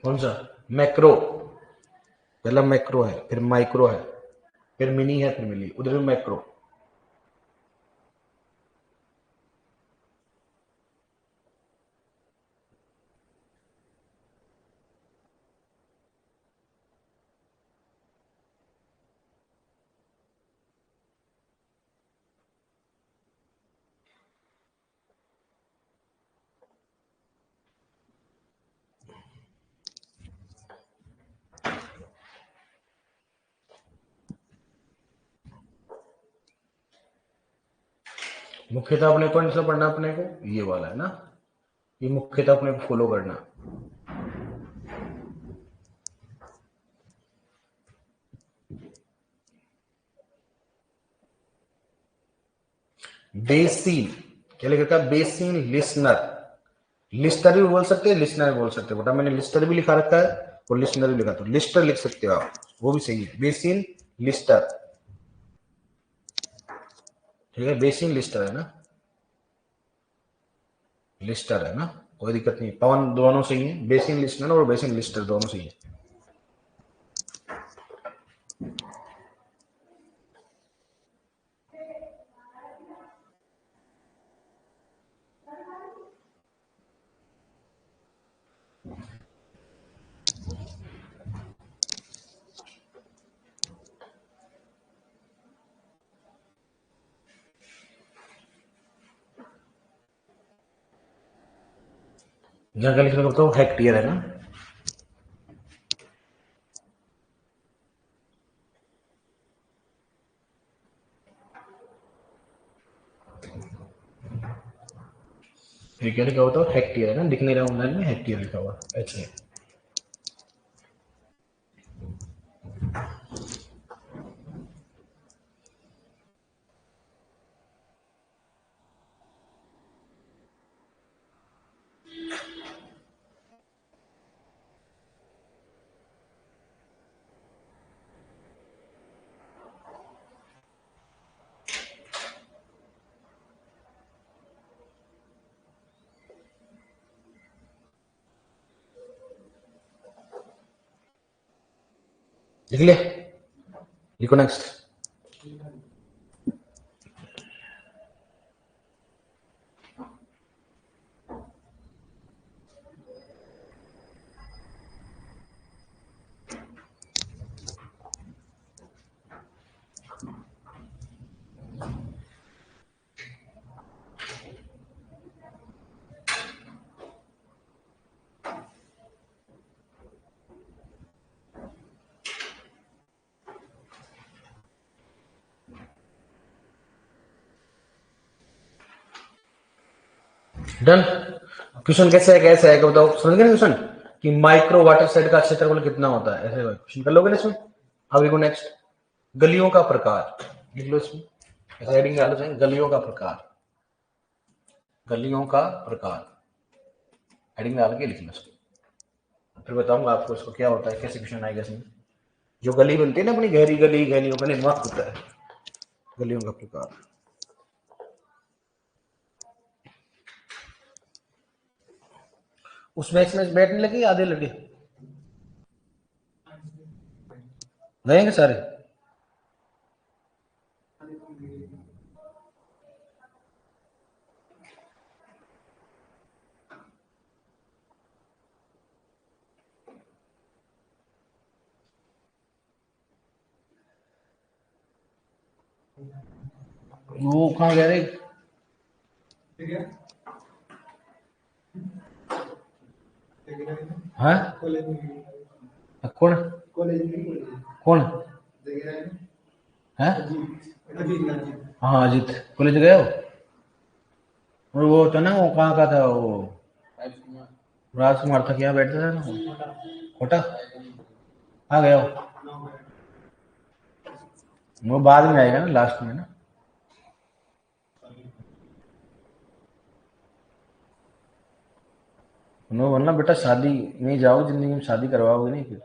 कौन सा मैक्रो, पहला मैक्रो है फिर माइक्रो है फिर मिनी है फिर मिली, उधर भी मैक्रो। मुख्यतः अपने कौन सा पढ़ना अपने को, ये वाला है ना, ये मुख्यतः अपने को फॉलो करना। बेसिन क्या लिखा था, बेसिन लिसनर, लिस्टर भी बोल सकते हैं, लिसनर भी बोल सकते हैं, बटा मैंने लिस्टर भी लिखा रखा है और लिसनर भी लिखा, तो लिस्टर लिख सकते हो आप, वो भी सही है, बेसिन लिस्टर, ठीक है, बेसिन लिस्टर है ना, लिस्टर है ना, कोई दिक्कत नहीं, पवन दोनों सही है, बेसिन लिस्नर और बेसिन लिस्टर दोनों सही है। यहाँ का लिखना बताओ, हेक्टेयर है ना, ये क्या लिखा होता है, हेक्टेयर है ना, दिख नहीं रहा ऑनलाइन में, हेक्टेयर लिखा हुआ अच्छा। लिख ले, लिखो नेक्स्ट। डन। क्वेश्चन कैसे है, कैसे है बताओ, समझ गए क्वेश्चन कि माइक्रो वाटर सेट का क्षेत्रफल कितना होता है, ऐसे क्वेश्चन कर लोगे ना इसमें। अब देखो नेक्स्ट, गलियों का प्रकार लिख लो इसमें, ऐसे हेडिंग डालो चाहिए, गलियों का प्रकार, गलियों का प्रकार, हेडिंग डाल के लिख लो इसको, फिर बताऊंगा आपको इसको क्या होता है, कैसे क्वेश्चन आएगा इसमें। जो गली बनती है ना अपनी, गहरी गली, गलियों का निर्माण होता है, गलियों का प्रकार। उस मैच में बैठने लगे आधे लगे रहेंगे सारे, वो कहाँ गए रे, हाँ कौन, कौन है, हाँ अजीत कॉलेज गए हो, और वो था ना, वो कहाँ का था वो, राजकुमार था, क्या बैठता था ना वो, कोटा, आ गया वो बाद में आएगा ना, लास्ट में ना। नो वरना बेटा शादी नहीं जाओ, जिंदगी में शादी करवाओगे नहीं फिर।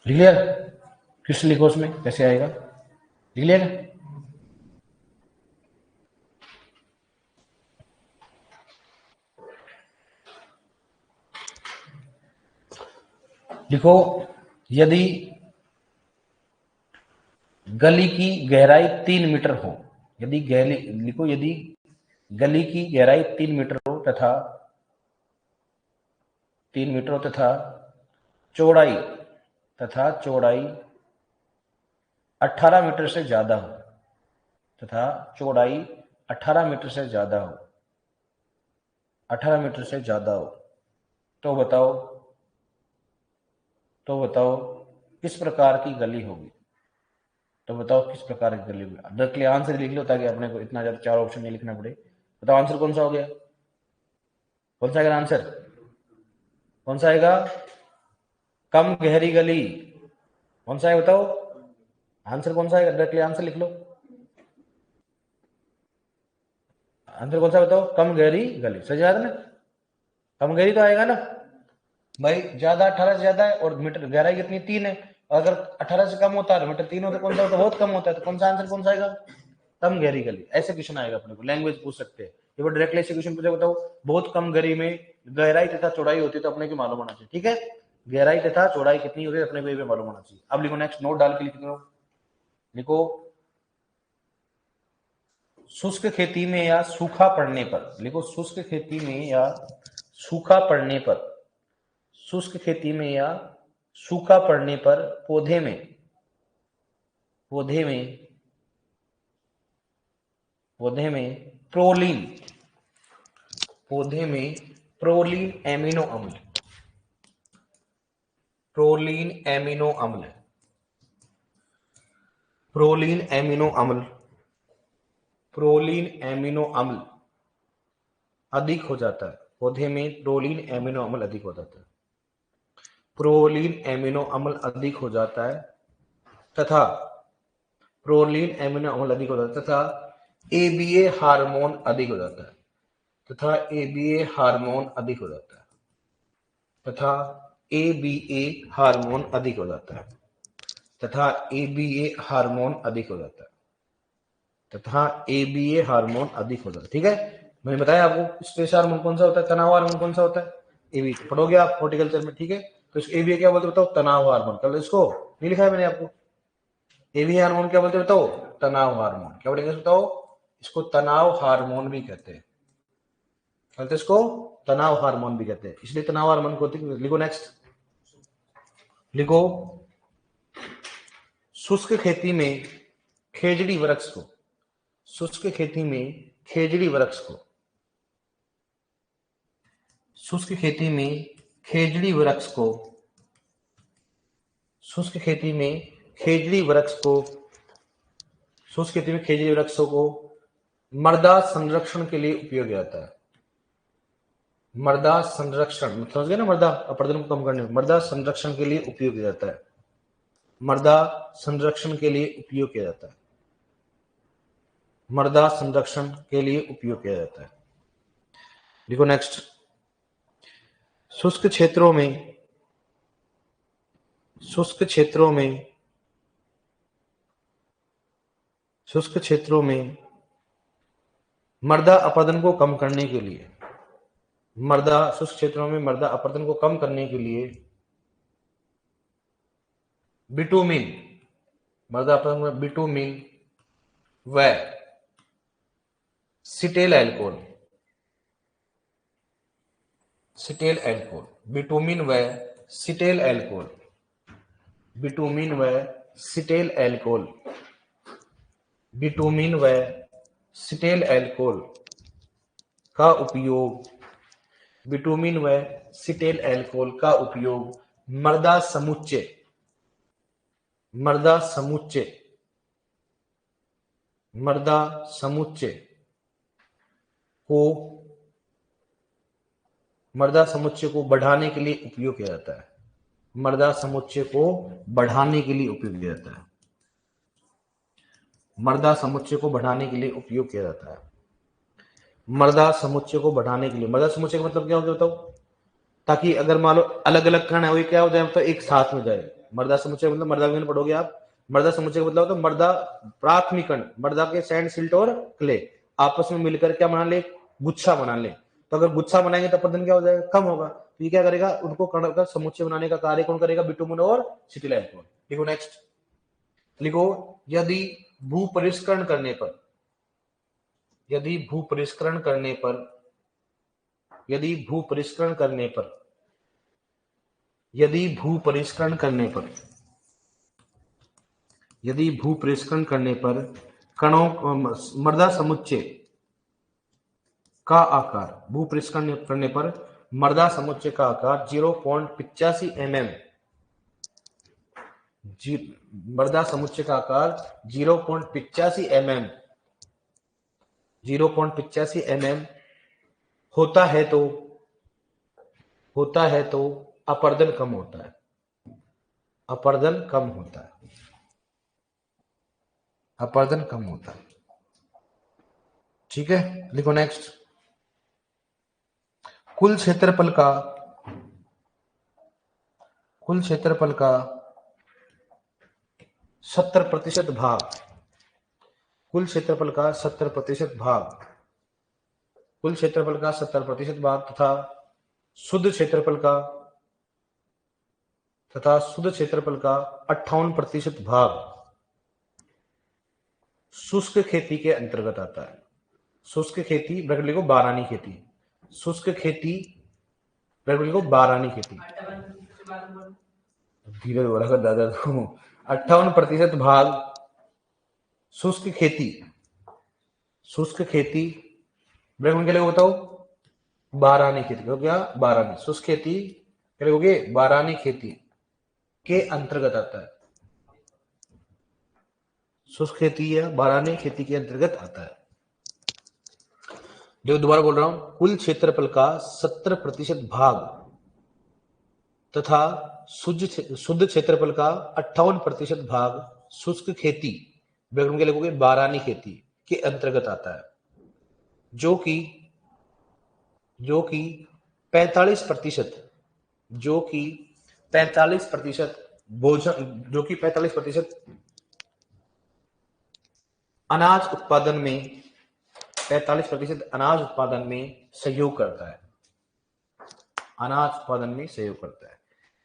लिख लिया? किस लिखो उसमें, कैसे आएगा, लिख लिया? लिखो, यदि गली की गहराई 3 मीटर हो, यदि गली लिखो, यदि गली की गहराई 3 मीटर हो तथा 3 मीटर हो तथा चौड़ाई 18 मीटर से ज्यादा हो, तथा चौड़ाई 18 मीटर से ज्यादा हो, 18 मीटर से ज्यादा हो, तो बताओ किस प्रकार की गली होगी? तो बताओ किस प्रकार की गली होगी? डायरेक्टली आंसर लिख लो ताकि अपने को इतना ज्यादा 4 ऑप्शन नहीं लिखना पड़े। बताओ आंसर कौन सा हो गया, कौन सा आएगा आंसर, कौन सा आएगा? कम गहरी गली, कौन सा है बताओ आंसर, कौन सा आएगा? डायरेक्टली आंसर लिख लो, आंसर कौन सा बताओ? कम गहरी गली, सही बात है ना, कम गहरी तो आएगा ना भाई, ज्यादा 18 से ज्यादा है और मीटर गहराई कितनी 3 है, अगर 18 से कम होता है मीटर 3 होता है, कौन सा होता है? बहुत कम होता है, तो कौन सा आंसर कौन सा आएगा? कम गहरी गली। ऐसे क्वेश्चन आएगा अपने को, लैंग्वेज पूछ सकते हैं ये वो, डायरेक्टली ऐसे क्वेश्चन पूछे बताओ बहुत कम गहरी में गहराई तथा चौड़ाई होती है, तो अपने को मालूम होना चाहिए, ठीक है, गहराई तथा चौड़ाई कितनी होती है अपने को ये मालूम होना चाहिए। अब लिखो नेक्स्ट, नोट डाल के लिख लो, लिखो शुष्क खेती में या सूखा पड़ने पर, लिखो शुष्क खेती में या सूखा पड़ने पर, शुष्क खेती में या सूखा पड़ने पर पौधे में प्रोलीन, पौधे में प्रोलीन एमिनो अम्ल, प्रोलीन एमिनो अम्ल, प्रोलीन एमिनो अम्ल, प्रोलीन एमिनो अम्ल अधिक हो जाता है, पौधे में प्रोलीन एमिनो अम्ल अधिक हो जाता है, प्रोलीन एमिनो अम्ल अधिक हो जाता है तथा प्रोलीन एमिनो अम्ल अधिक हो जाता है तथा एबीए हार्मोन अधिक हो जाता है, तथा एबीए हार्मोन अधिक हो जाता है, तथा एबीए हार्मोन अधिक हो जाता है, तथा एबीए हार्मोन अधिक हो जाता है, तथा एबीए हार्मोन अधिक हो जाता है, ठीक है। मैंने बताया आपको स्ट्रेस हार्मोन कौन सा होता है, तनाव हार्मोन कौन सा होता है, एबी, पढ़ोगे आप हॉर्टिकल्चर में, ठीक है। तो इस एबीए क्या बोलते बताओ? तनाव हार्मोन। कल इसको नहीं लिखा है मैंने आपको, एबीए हार्मोन क्या बोलते बताओ? तनाव हार्मोन। क्या बोलेंगे बताओ? इसको तनाव हार्मोन भी कहते हैं, कहते इसको तनाव हार्मोन भी कहते हैं, इसलिए तनाव हार्मोन को लिखो नेक्स्ट, लिखो शुष्क खेती में खेजड़ी वृक्ष को, शुष्क खेती में खेजड़ी वृक्ष को, शुष्क खेती में खेजड़ी वृक्ष को, शुष्क खेती में खेजड़ी वृक्ष को, शुष्क खेती में खेजड़ी वृक्षों को मृदा संरक्षण के लिए उपयोग किया जाता है, मृदा संरक्षण समझ गए ना, मृदा अपरदन को कम करने में मृदा संरक्षण के लिए उपयोग किया जाता है, मृदा संरक्षण के लिए उपयोग किया जाता है, मृदा संरक्षण के लिए उपयोग किया जाता है। देखो नेक्स्ट, शुष्क क्षेत्रों में, शुष्क क्षेत्रों में, शुष्क क्षेत्रों में मृदा अपरदन को कम करने के लिए, मृदा शुष्क क्षेत्रों में मृदा अपरदन को कम करने के लिए बिटुमिन, मृदा अपरदन में बिटुमिन व Seattle alcohol, Seattle alcohol, bitumen व सिटेल एल्कोहल, बिटुमिन व सिटेल एल्कोहल, बिटुमिन व सिटेल एल्कोहल का उपयोग, बिटुमिन व सिटेल एल्कोहल का उपयोग मृदा समुच्चय, मृदा समुच्चय, मृदा समुच्चय को, मृदा समुच्चय को बढ़ाने के लिए उपयोग किया जाता है, मृदा समुच्चय को बढ़ाने के लिए उपयोग किया जाता है, मृदा समुच्चय को बढ़ाने के लिए उपयोग किया जाता है, मृदा समुच्चय को बढ़ाने के लिए, मृदा समुच्चय का मतलब क्या हो गया बताओ? ताकि अगर मान लो अलग अलग कण है वो क्या हो जाए, तो एक साथ में जाए, मृदा समुच्चय मतलब मृदा विज्ञान पढ़ोगे आप। मृदा समुच्चय का मतलब होता है मृदा प्राथमिक कण, मृदा के सैंड, सिल्ट और क्ले आपस में मिलकर क्या बना ले, गुच्छा बना ले। तो अगर गुच्छा बनाएंगे तो अपरदन क्या हो जाएगा, कम होगा। तो ये क्या करेगा, उनको कण का समुच्चय बनाने का कार्य कौन करेगा, बिटुमेन और सिटिल एल्कोहल। लिखो नेक्स्ट, लिखो यदि भू परिष्करण करने पर, यदि भू परिष्करण करने पर, यदि भू परिष्करण करने पर, यदि भू परिष्करण करने पर, यदि भू परिष्करण करने पर कणों मृदा समुच्चय का आकार, भू परिष्करण करने पर मृदा समुच्चय का आकार 0.85 mm, मृदा समुच्चय का आकार 0.85 mm, 0.85 mm होता है तो अपरदन कम होता है, अपरदन कम होता है, अपरदन कम होता है। ठीक है, लिखो नेक्स्ट, कुल क्षेत्रफल का, कुल क्षेत्रफल का 70% भाग, कुल क्षेत्रफल का 70% भाग, कुल क्षेत्रफल का 70% भाग तथा शुद्ध क्षेत्रफल का, तथा शुद्ध क्षेत्रफल का 58% भाग शुष्क खेती के अंतर्गत आता है। शुष्क खेती ब्रैकेट लिखो बारानी खेती, शुष्क खेती ब्रैकेट लिखो बारानी खेती, धीरे बोला कर दादा तुम। 58% भाग शुष्क खेती, शुष्क खेती ब्रैकेट के लिए बताओ बारानी खेती, क्या बारानी, शुष्क खेती क्या लिखोगे, बारानी खेती के अंतर्गत आता है, शुष्क खेती या बारानी खेती के अंतर्गत आता है। जो दोबारा बोल रहा हूं, कुल क्षेत्रफल का 70% भाग तथा शुद्ध क्षेत्रफल का 58% भाग शुष्क खेती ब्रैकेट के लिखोगे बारानी खेती के अंतर्गत आता है, जो कि 45%, जो कि 45% भोजन, जो कि 45% अनाज उत्पादन में, 45% अनाज उत्पादन में सहयोग करता है, अनाज उत्पादन में सहयोग करता है।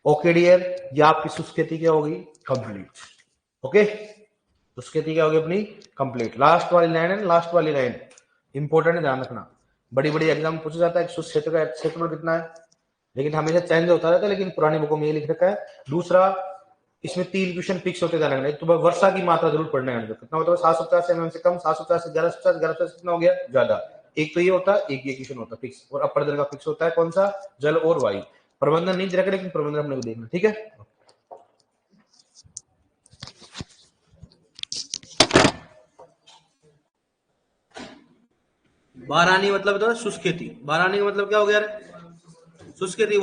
ओके डियर, ये आपकी शुष्क खेती क्या होगी, कंप्लीट। ओके, शुष्क खेती क्या होगी अपनी कंप्लीट। लास्ट वाली लाइन है, लास्ट वाली लाइन इंपॉर्टेंट है, ध्यान रखना। बड़ी बड़ी एग्जाम पूछा जाता है शुष्क क्षेत्र का क्षेत्रफल कितना है, लेकिन हमेशा चेंज होता रहता है, लेकिन पुरानी बुकों में ये लिख रखा है। दूसरा, इसमें 3 क्वेश्चन फिक्स होते जाने लगे, तो वर्षा की मात्रा जरूर पढ़ना है। कितना होता है 750 mm से कम, 750 से 1150, 1150 कितना हो गया ज्यादा। एक तो ये होता है, एक ये क्वेश्चन होता है फिक्स, और अपरदन का फिक्स होता है कौन सा, जल और वायु। प्रबंधन नहीं दिया, लेकिन प्रबंधन अपने को देखना, ठीक है। बारानी मतलब शुष्क खेती, बारानी का मतलब क्या हो गया, शुष्क खेती।